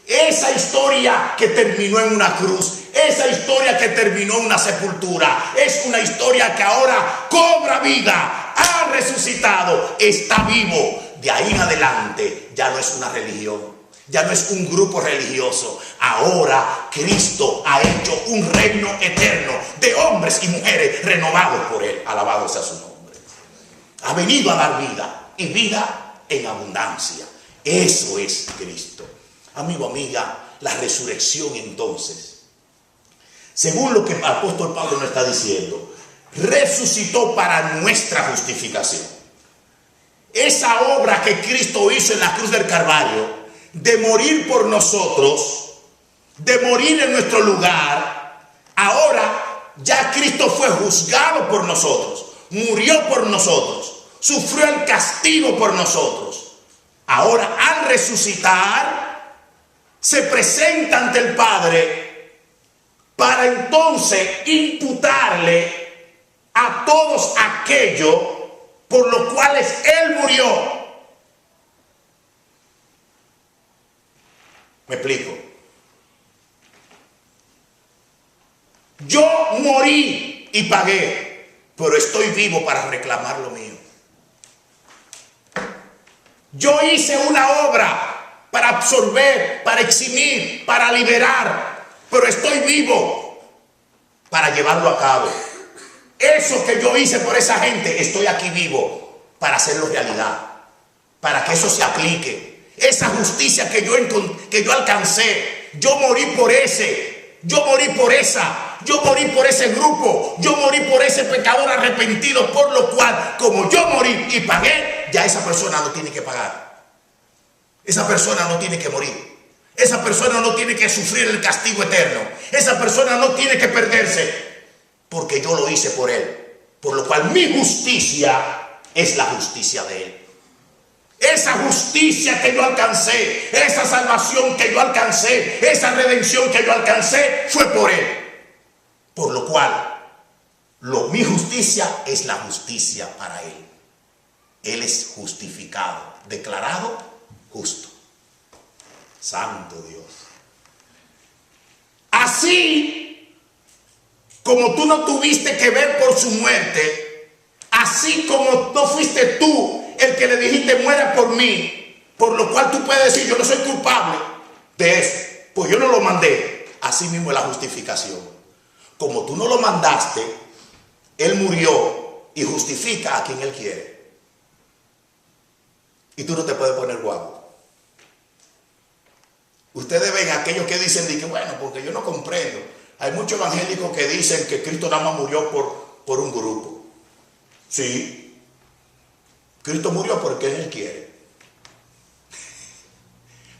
Esa historia que terminó en una cruz, esa historia que terminó en una sepultura, es una historia que ahora cobra vida, ha resucitado, está vivo. De ahí en adelante ya no es una religión, ya no es un grupo religioso. Ahora Cristo ha hecho un reino eterno de hombres y mujeres renovados por Él. Alabado sea su nombre. Ha venido a dar vida, y vida en abundancia. Eso es Cristo. Amigo, amiga, la resurrección entonces, según lo que el apóstol Pablo nos está diciendo, resucitó para nuestra justificación. Esa obra que Cristo hizo en la cruz del Calvario, de morir por nosotros, de morir en nuestro lugar, ahora ya Cristo fue juzgado por nosotros, murió por nosotros, sufrió el castigo por nosotros. Ahora, al resucitar, se presenta ante el Padre para entonces imputarle a todos aquellos por los cuales Él murió. ¿Me explico? Yo morí y pagué, pero estoy vivo para reclamar lo mío. Yo hice una obra para absorber, para eximir, para liberar, pero estoy vivo para llevarlo a cabo. Eso que yo hice por esa gente, estoy aquí vivo para hacerlo realidad, para que eso se aplique. Esa justicia que yo alcancé, yo morí por ese, yo morí por esa, yo morí por ese grupo, yo morí por ese pecador arrepentido, por lo cual, como yo morí y pagué, ya esa persona no tiene que pagar. Esa persona no tiene que morir. Esa persona no tiene que sufrir el castigo eterno. Esa persona no tiene que perderse, porque yo lo hice por Él. Por lo cual mi justicia es la justicia de Él. Esa justicia que yo alcancé, esa salvación que yo alcancé, esa redención que yo alcancé, fue por Él. Por lo cual Mi justicia es la justicia para Él. Él es justificado, declarado justo. Santo Dios. Así como tú no tuviste que ver por su muerte, así como no fuiste tú el que le dijiste muera por mí, por lo cual tú puedes decir yo no soy culpable de eso, pues yo no lo mandé. Así mismo es la justificación. Como tú no lo mandaste, Él murió y justifica a quien Él quiere. Y tú no te puedes poner guapo. Ustedes ven a aquellos que dicen que bueno, porque yo no comprendo. Hay muchos evangélicos que dicen que Cristo nada más murió por un grupo. Sí. Cristo murió porque Él quiere.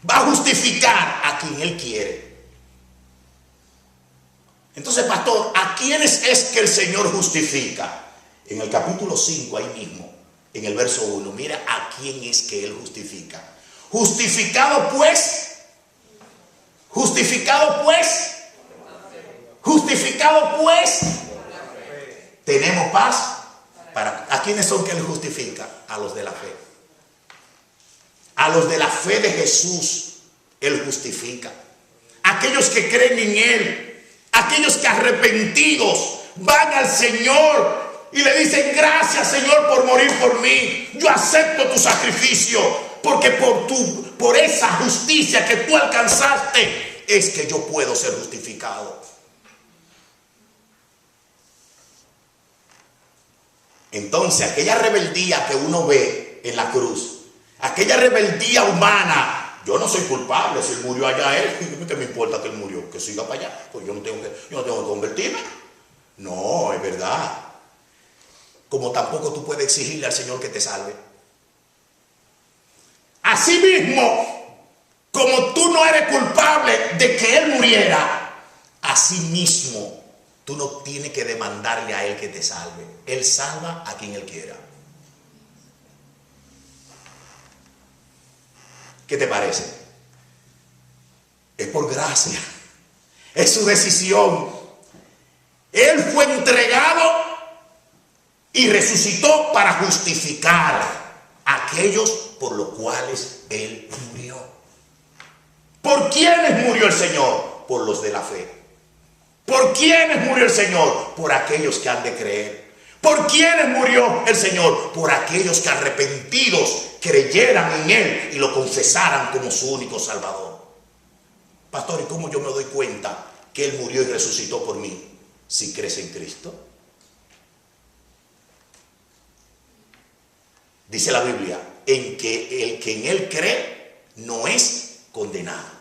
Va a justificar a quien Él quiere. Entonces, pastor, ¿a quiénes es que el Señor justifica? En el capítulo 5, ahí mismo, en el verso 1, mira a quién es que Él justifica. Justificado pues, tenemos paz. ¿A quiénes son que Él justifica? A los de la fe. A los de la fe de Jesús Él justifica. Aquellos que creen en Él, aquellos que arrepentidos van al Señor y le dicen gracias Señor por morir por mí. Yo acepto tu sacrificio porque por esa justicia que tú alcanzaste es que yo puedo ser justificado. Entonces aquella rebeldía que uno ve en la cruz, aquella rebeldía humana, yo no soy culpable, si Él murió allá, ¿qué me importa que Él murió? Que siga para allá, pues yo no tengo que convertirme. No, es verdad. Como tampoco tú puedes exigirle al Señor que te salve. Asimismo, como tú no eres culpable de que Él muriera, asimismo tú no tienes que demandarle a Él que te salve. Él salva a quien Él quiera. ¿Qué te parece? Es por gracia. Es su decisión. Él fue entregado y resucitó para justificar a aquellos por los cuales Él murió. ¿Por quiénes murió el Señor? Por los de la fe. ¿Por quiénes murió el Señor? Por aquellos que han de creer. ¿Por quiénes murió el Señor? Por aquellos que arrepentidos creyeran en Él y lo confesaran como su único Salvador. Pastor, ¿y cómo yo me doy cuenta que Él murió y resucitó por mí? Si crees en Cristo. Dice la Biblia, en que el que en Él cree no es condenado.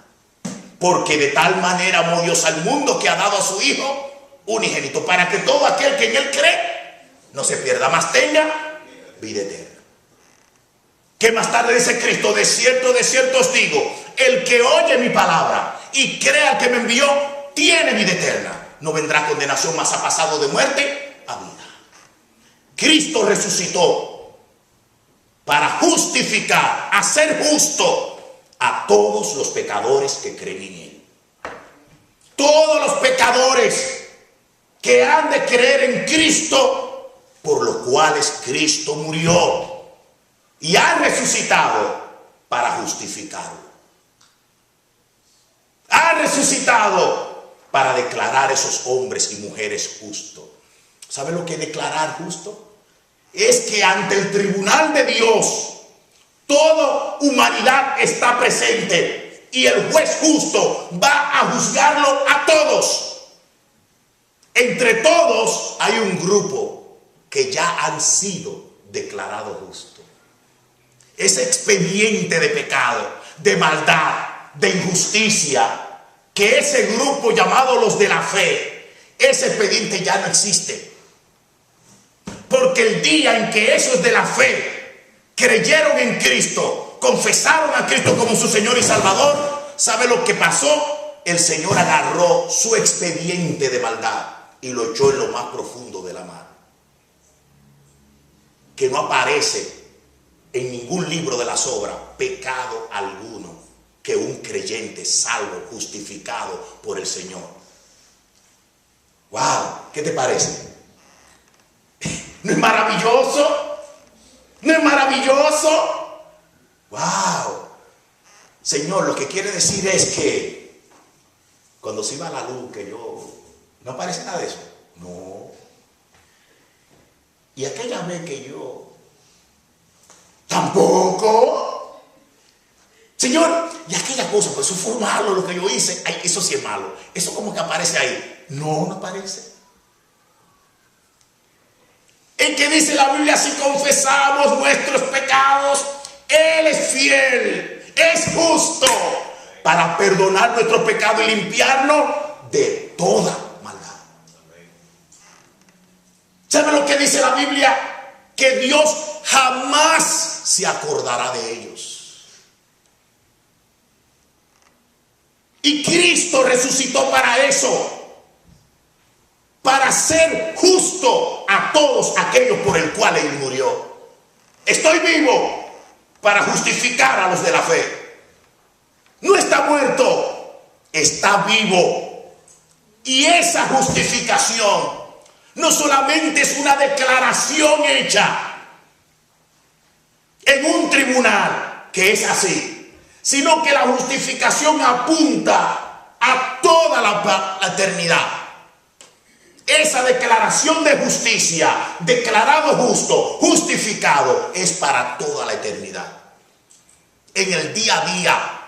Porque de tal manera amó Dios al mundo que ha dado a su Hijo unigénito, para que todo aquel que en Él cree no se pierda, mas tenga vida eterna. Que más tarde dice Cristo, de cierto os digo, el que oye mi palabra y crea al que me envió, tiene vida eterna. No vendrá condenación, mas ha pasado de muerte a vida. Cristo resucitó para justificar, hacer justo a todos los pecadores que creen en Él. Todos los pecadores que han de creer en Cristo, por los cuales Cristo murió y ha resucitado para justificarlo. Ha resucitado para declarar esos hombres y mujeres justos. ¿Sabe lo que es declarar justo? Es que ante el tribunal de Dios toda humanidad está presente y el juez justo va a juzgarlo a todos. Entre todos hay un grupo que ya han sido declarados justos. Ese expediente de pecado, de maldad, de injusticia, que ese grupo llamado los de la fe, ese expediente ya no existe. Porque el día en que esos de la fe creyeron en Cristo, confesaron a Cristo como su Señor y Salvador, ¿sabe lo que pasó? El Señor agarró su expediente de maldad y lo echó en lo más profundo de la mar. Que no aparece en ningún libro de las obras pecado alguno que un creyente salvo, justificado por el Señor. ¡Wow! ¿Qué te parece? ¿No es maravilloso? ¿No es maravilloso? ¡Wow! Señor, lo que quiere decir es que cuando se iba a la luz, que yo... ¿No aparece nada de eso? No. Y aquella vez que yo... Tampoco. Señor, y aquella cosa, pues eso fue malo lo que yo hice. Ay, eso sí es malo. Eso como que aparece ahí. No, no aparece. En que dice la Biblia, si confesamos nuestros pecados, Él es fiel, es justo para perdonar nuestros pecados y limpiarnos de toda maldad. ¿Sabe lo que dice la Biblia? Que Dios jamás se acordará de ellos. Y Cristo resucitó para eso. Para ser justo a todos aquellos por el cual Él murió. Estoy vivo para justificar a los de la fe. No está muerto, está vivo. Y esa justificación no solamente es una declaración hecha en un tribunal, que es así, sino que la justificación apunta a toda la eternidad. Esa declaración de justicia, declarado justo, justificado, es para toda la eternidad. En el día a día,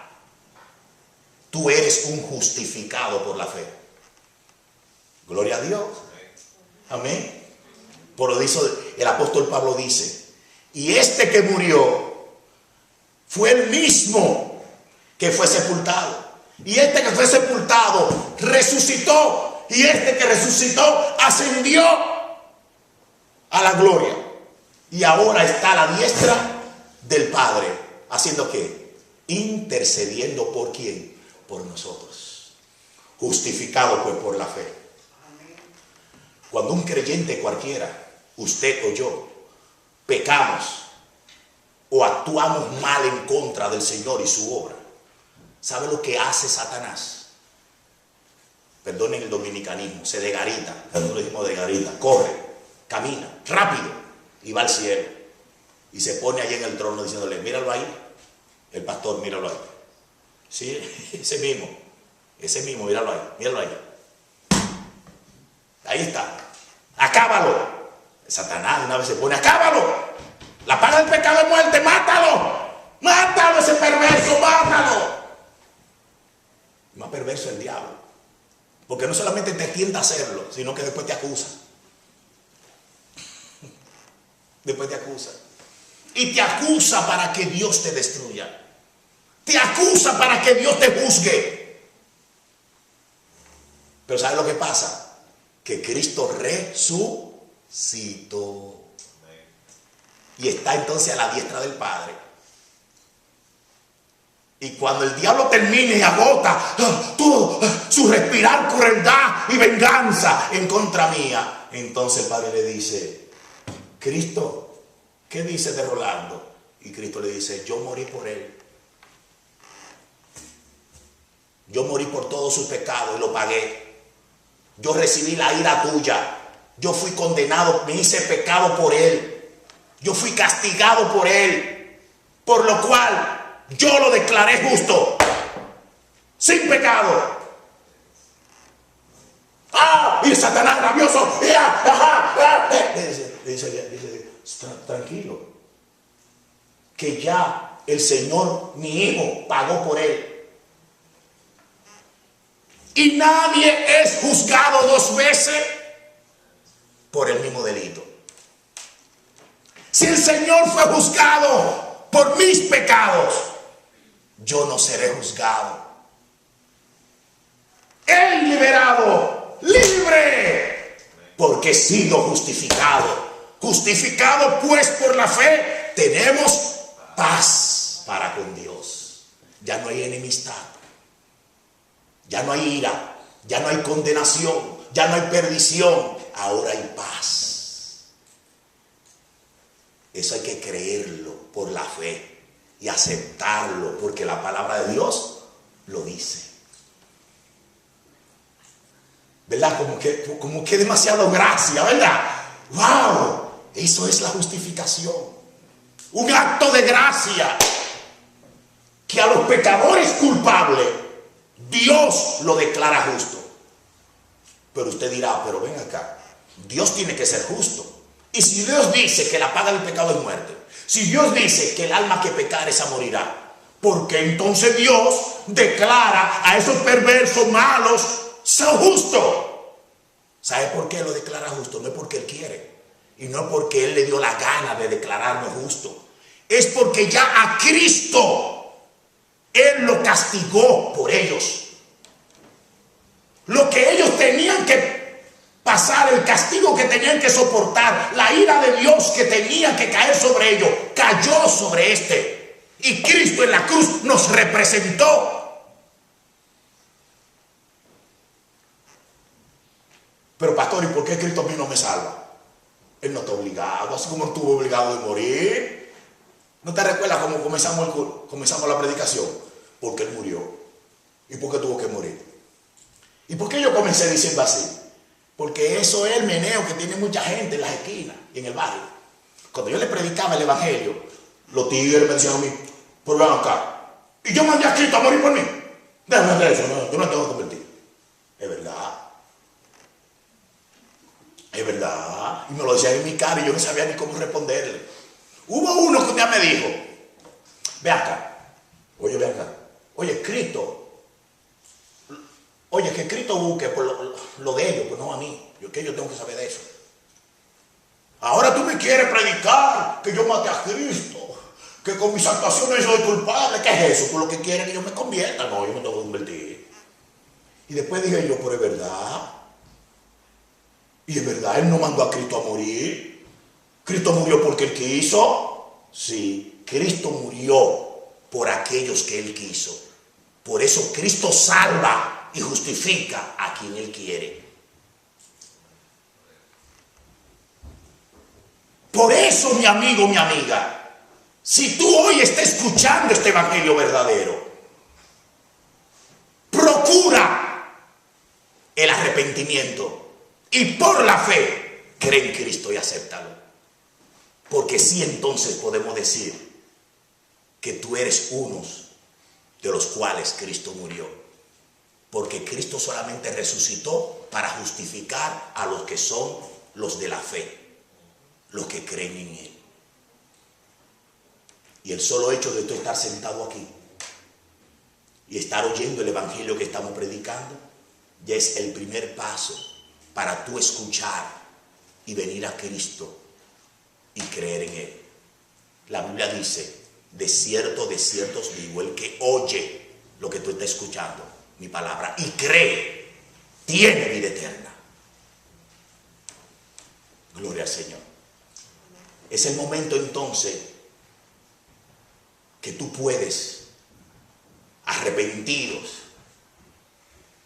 tú eres un justificado por la fe. Gloria a Dios. Amén. Por eso el apóstol Pablo dice, y este que murió fue el mismo que fue sepultado. Y este que fue sepultado resucitó. Y este que resucitó ascendió a la gloria. Y ahora está a la diestra del Padre. ¿Haciendo qué? Intercediendo por quién? Por nosotros. Justificado pues por la fe. Cuando un creyente cualquiera, usted o yo, pecamos o actuamos mal en contra del Señor y su obra, ¿sabe lo que hace Satanás? Perdonen el dominicanismo, se degarita, nosotros decimos degarita, corre, camina, rápido, y va al cielo. Y se pone ahí en el trono diciéndole, míralo ahí, el pastor, míralo ahí. Sí, ese mismo, míralo ahí. Ahí está, acábalo. Satanás una vez se pone, acábalo. La paga del pecado es muerte, mátalo ese perverso, mátalo. Más perverso el diablo. Porque no solamente te tienta a hacerlo, sino que después te acusa. Después te acusa. Y te acusa para que Dios te destruya. Te acusa para que Dios te juzgue. Pero ¿sabes lo que pasa? Que Cristo resucitó. Y está entonces a la diestra del Padre. Y cuando el diablo termine y agota todo su respirar crueldad y venganza en contra mía, entonces el Padre le dice, Cristo, ¿qué dice de Rolando? Y Cristo le dice, yo morí por él. Yo morí por todos sus pecados y lo pagué. Yo recibí la ira tuya. Yo fui condenado, me hice pecado por él. Yo fui castigado por él. Por lo cual yo lo declaré justo, sin pecado. Y Satanás rabioso. Le dice, tranquilo, que ya el Señor, mi hijo, pagó por él. Y nadie es juzgado dos veces por el mismo delito. Si el Señor fue juzgado por mis pecados, yo no seré juzgado. Él liberado, libre, porque he sido justificado. Justificado pues por la fe, tenemos paz para con Dios. Ya no hay enemistad, ya no hay ira, ya no hay condenación, ya no hay perdición, ahora hay paz. Eso hay que creerlo por la fe y aceptarlo, porque la palabra de Dios lo dice. ¿Verdad? Como que demasiado gracia, ¿verdad? ¡Wow! Eso es la justificación. Un acto de gracia que a los pecadores culpables Dios lo declara justo. Pero usted dirá, pero ven acá, Dios tiene que ser justo. Y si Dios dice que la paga del pecado es muerte, si Dios dice que el alma que pecare esa morirá, ¿por qué entonces Dios declara a esos perversos malos son justos? ¿Sabe por qué lo declara justo? No es porque Él quiere, y no es porque Él le dio la gana de declararlo justo. Es porque ya a Cristo Él lo castigó por ellos. Lo que ellos tenían que pasar, el castigo que tenían que soportar, la ira de Dios que tenía que caer sobre ellos, cayó sobre este. Y Cristo en la cruz nos representó. Pero pastor, ¿y por qué Cristo a mí no me salva? Él no está obligado, así como estuvo obligado de morir. ¿No te recuerdas cómo comenzamos la predicación? Porque Él murió. ¿Y por qué tuvo que morir? ¿Y por qué yo comencé diciendo así? Porque eso es el meneo que tiene mucha gente en las esquinas y en el barrio. Cuando yo le predicaba el evangelio, los tigres me decían a mí, pero ven acá, y yo mandé a Cristo a morir por mí. Déjame hacer eso, no, yo no tengo que convertir. Es verdad. Es verdad. Y me lo decían en mi cara y yo no sabía ni cómo responderle. Hubo uno que un día me dijo, ve acá, ve acá, oye, Cristo, oye, que Cristo busque por lo de ellos, pues no a mí. Yo tengo que saber de eso. Ahora tú me quieres predicar que yo maté a Cristo, que con mis actuaciones soy culpable. ¿Qué es eso? ¿Tú lo que quieres que yo me convierta? No, yo me tengo que convertir. Y después dije yo, pero es verdad. Y es verdad, Él no mandó a Cristo a morir. Cristo murió porque Él quiso. Sí, Cristo murió por aquellos que Él quiso. Por eso Cristo salva y justifica a quien Él quiere. Por eso, mi amigo, mi amiga, si tú hoy estás escuchando este evangelio verdadero, procura el arrepentimiento y por la fe cree en Cristo y acéptalo. Porque sí, entonces podemos decir que tú eres unos de los cuales Cristo murió. Porque Cristo solamente resucitó para justificar a los que son los de la fe, los que creen en Él. Y el solo hecho de tú estar sentado aquí y estar oyendo el evangelio que estamos predicando, ya es el primer paso para tú escuchar y venir a Cristo y creer en Él. La Biblia dice, de cierto os digo, el que oye lo que tú estás escuchando, mi palabra, y cree, tiene vida eterna. Gloria al Señor. Es el momento entonces que tú puedes, arrepentidos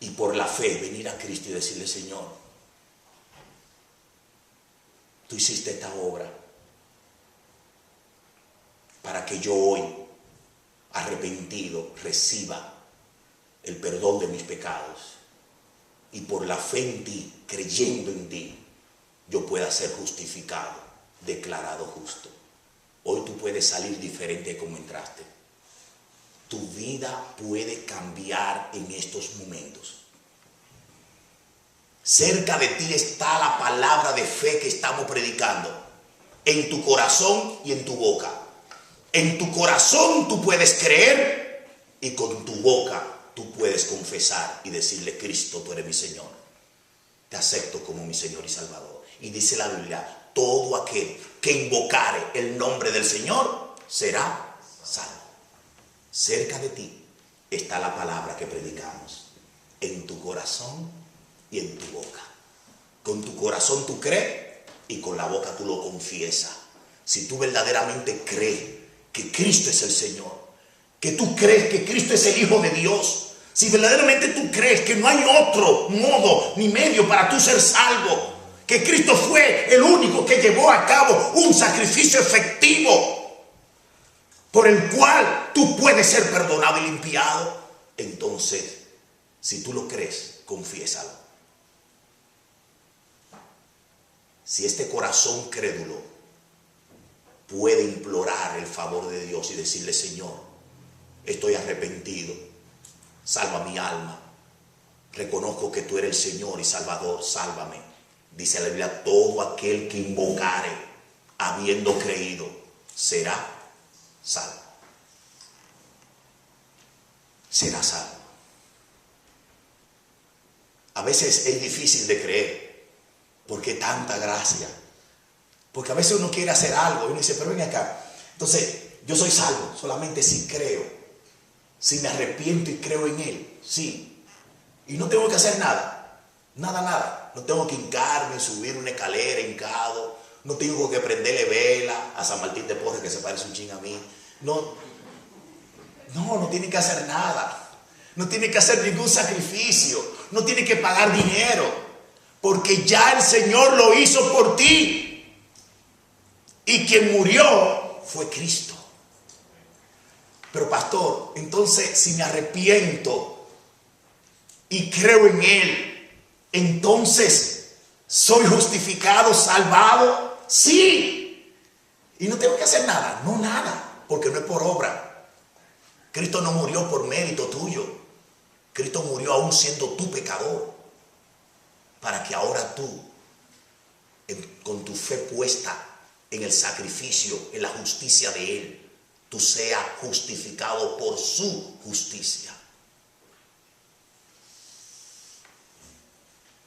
y por la fe, venir a Cristo y decirle, Señor, tú hiciste esta obra para que yo hoy, arrepentido, reciba el perdón de mis pecados y por la fe en ti, creyendo en ti, yo pueda ser justificado, declarado justo. Hoy tú puedes salir diferente de como entraste. Tu vida puede cambiar en estos momentos. Cerca de ti está la palabra de fe que estamos predicando, en tu corazón y en tu boca. En tu corazón tú puedes creer y con tu boca tú puedes confesar y decirle, Cristo, tú eres mi Señor. Te acepto como mi Señor y Salvador. Y dice la Biblia, todo aquel que invocare el nombre del Señor será salvo. Cerca de ti está la palabra que predicamos, en tu corazón y en tu boca. Con tu corazón tú crees y con la boca tú lo confiesas. Si tú verdaderamente crees que Cristo es el Señor, que tú crees que Cristo es el Hijo de Dios, si verdaderamente tú crees que no hay otro modo ni medio para tú ser salvo, que Cristo fue el único que llevó a cabo un sacrificio efectivo por el cual tú puedes ser perdonado y limpiado, entonces, si tú lo crees, confiésalo. Si este corazón crédulo puede implorar el favor de Dios y decirle: Señor, estoy arrepentido, salva mi alma, reconozco que tú eres el Señor y Salvador, sálvame. Dice la Biblia: todo aquel que invocare, habiendo creído, será salvo. Será salvo. A veces es difícil de creer, porque tanta gracia. Porque a veces uno quiere hacer algo y uno dice: pero ven acá. Entonces, yo soy salvo solamente si creo, si me arrepiento y creo en Él. Sí. Y no tengo que hacer nada. Nada. No tengo que hincarme, subir una escalera hincado. No tengo que prenderle vela a San Martín de Porres, que se parece un ching a mí. No tiene que hacer nada. No tiene que hacer ningún sacrificio. No tiene que pagar dinero. Porque ya el Señor lo hizo por ti. Y quien murió fue Cristo. Pero pastor, entonces si me arrepiento y creo en Él, entonces soy justificado, salvado. Sí. Y no tengo que hacer nada. No, nada. Porque no es por obra. Cristo no murió por mérito tuyo. Cristo murió aún siendo tú pecador. Para que ahora tú, con tu fe puesta en el sacrificio, en la justicia de Él, tú seas justificado por su justicia.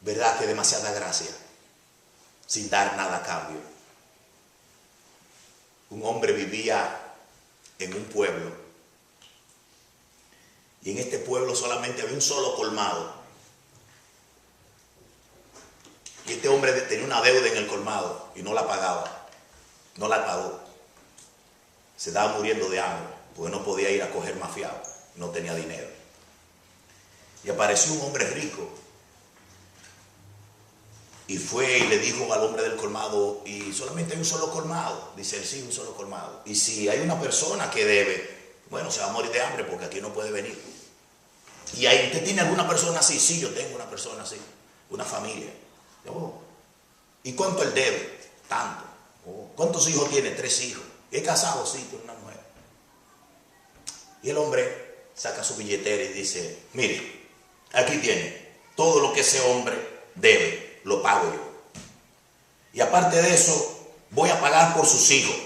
¿Verdad que demasiada gracia? Sin dar nada a cambio. Un hombre vivía en un pueblo, y en este pueblo solamente había un solo colmado. Y este hombre tenía una deuda en el colmado y no la pagaba. No la pagó. Se estaba muriendo de hambre porque no podía ir a coger más fiado. No tenía dinero. Y apareció un hombre rico. Y fue y le dijo al hombre del colmado: y solamente hay un solo colmado. Dice él: sí, un solo colmado. Y si hay una persona que debe, bueno, se va a morir de hambre porque aquí no puede venir. ¿Y ahí usted tiene alguna persona así? Sí, yo tengo una persona así. Una familia. Oh. ¿Y cuánto él debe? Tanto. Oh. ¿Cuántos hijos tiene? 3 hijos. ¿Y es casado? Sí, con una mujer. Y el hombre saca su billetera y dice: mire, aquí tiene todo lo que ese hombre debe, lo pago yo. Y aparte de eso, voy a pagar por sus hijos,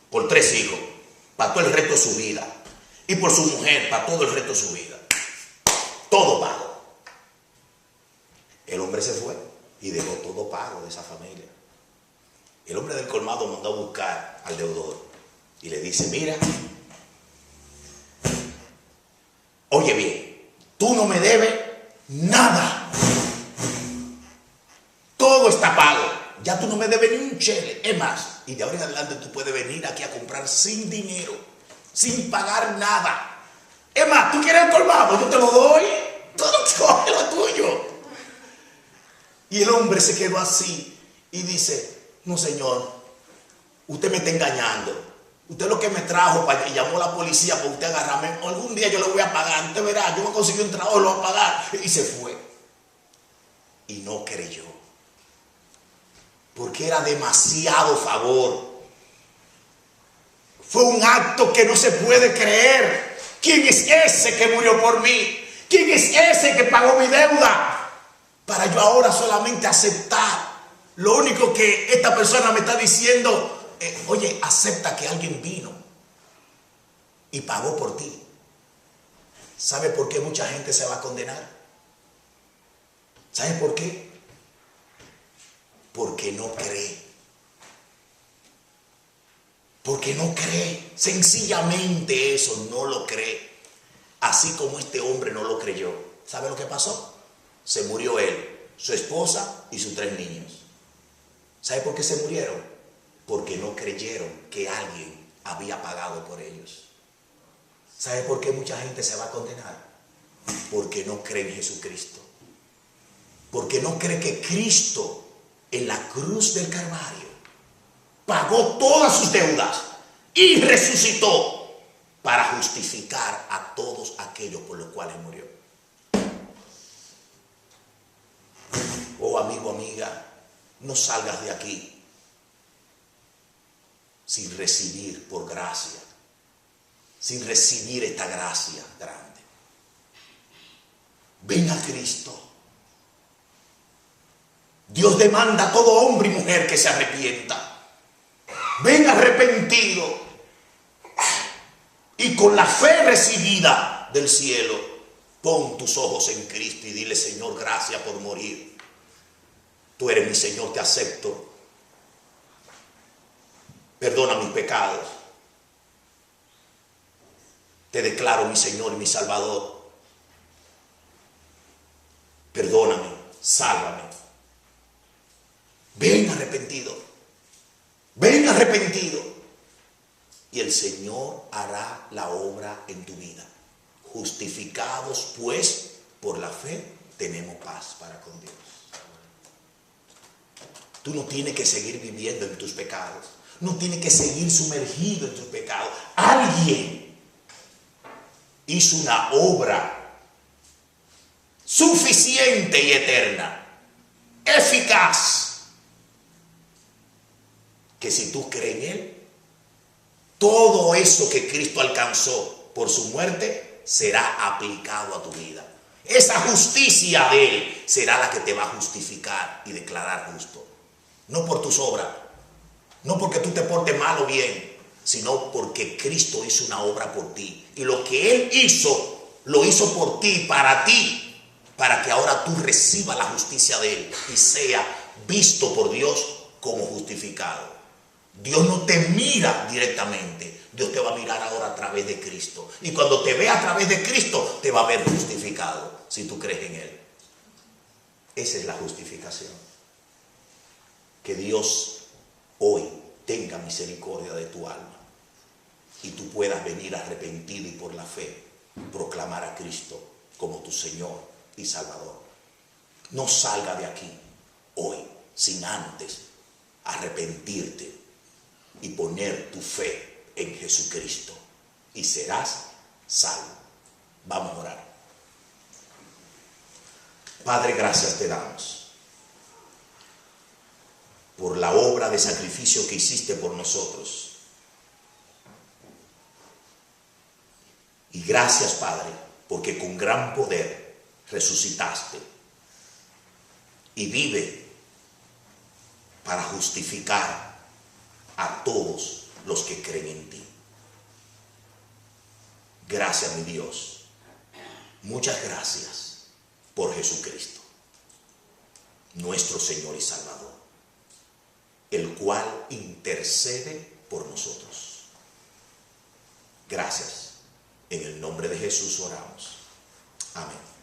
por 3 hijos, para todo el resto de su vida. Y por su mujer, para todo el resto de su vida. Todo pago. El hombre se fue y dejó todo pago de esa familia. El hombre del colmado mandó a buscar al deudor y le dice: mira, oye bien, tú no me debes nada. Todo está pago. Ya tú no me debes ni un chele. Es más, y de ahora en adelante tú puedes venir aquí a comprar sin dinero, sin pagar nada. Es más, tú quieres el colmado, yo te lo doy. Todo coge lo tuyo. Y el hombre se quedó así y dice: no, señor, usted me está engañando. Usted lo que me trajo y llamó a la policía para usted agarrarme. Algún día yo le voy a pagar. Usted verá, yo me conseguí un trabajo, lo voy a pagar. Y se fue. Y no creyó. Porque era demasiado favor. Fue un acto que no se puede creer. ¿Quién es ese que murió por mí? ¿Quién es ese que pagó mi deuda? Para yo ahora solamente aceptar. Lo único que esta persona me está diciendo, oye, acepta que alguien vino y pagó por ti. ¿Sabe por qué mucha gente se va a condenar? ¿Sabe por qué? Porque no cree. Porque no cree. Sencillamente eso, no lo cree. Así como este hombre no lo creyó. ¿Sabe lo que pasó? Se murió él, su esposa y sus 3 niños. ¿Sabe por qué se murieron? Porque no creyeron que alguien había pagado por ellos. ¿Sabe por qué mucha gente se va a condenar? Porque no cree en Jesucristo. Porque no cree que Cristo en la cruz del Calvario pagó todas sus deudas y resucitó para justificar a todos aquellos por los cuales murió. Oh, amigo, amiga, no salgas de aquí sin recibir por gracia, sin recibir esta gracia grande. Ven a Cristo. Dios demanda a todo hombre y mujer que se arrepienta. Ven arrepentido y con la fe recibida del cielo, pon tus ojos en Cristo y dile: Señor, gracias por morir. Tú eres mi Señor, te acepto. Perdona mis pecados. Te declaro mi Señor y mi Salvador. Perdóname, sálvame. Ven arrepentido. Ven arrepentido. Y el Señor hará la obra en tu vida. Justificados pues por la fe, tenemos paz para con Dios. Tú no tienes que seguir viviendo en tus pecados. No tienes que seguir sumergido en tus pecados. Alguien hizo una obra suficiente y eterna, eficaz, que si tú crees en Él, todo eso que Cristo alcanzó por su muerte será aplicado a tu vida. Esa justicia de Él será la que te va a justificar y declarar justo. No por tus obras, no porque tú te portes mal o bien, sino porque Cristo hizo una obra por ti. Y lo que Él hizo, lo hizo por ti, para que ahora tú recibas la justicia de Él y sea visto por Dios como justificado. Dios no te mira directamente, Dios te va a mirar ahora a través de Cristo. Y cuando te vea a través de Cristo, te va a ver justificado, si tú crees en Él. Esa es la justificación. Que Dios hoy tenga misericordia de tu alma y tú puedas venir arrepentido y por la fe proclamar a Cristo como tu Señor y Salvador. No salga de aquí hoy sin antes arrepentirte y poner tu fe en Jesucristo y serás salvo. Vamos a orar. Padre, gracias te damos por la obra de sacrificio que hiciste por nosotros. Y gracias, Padre, porque con gran poder resucitaste y vive para justificar a todos los que creen en ti. Gracias, mi Dios. Muchas gracias por Jesucristo, nuestro Señor y Salvador, el cual intercede por nosotros. Gracias. En el nombre de Jesús oramos. Amén.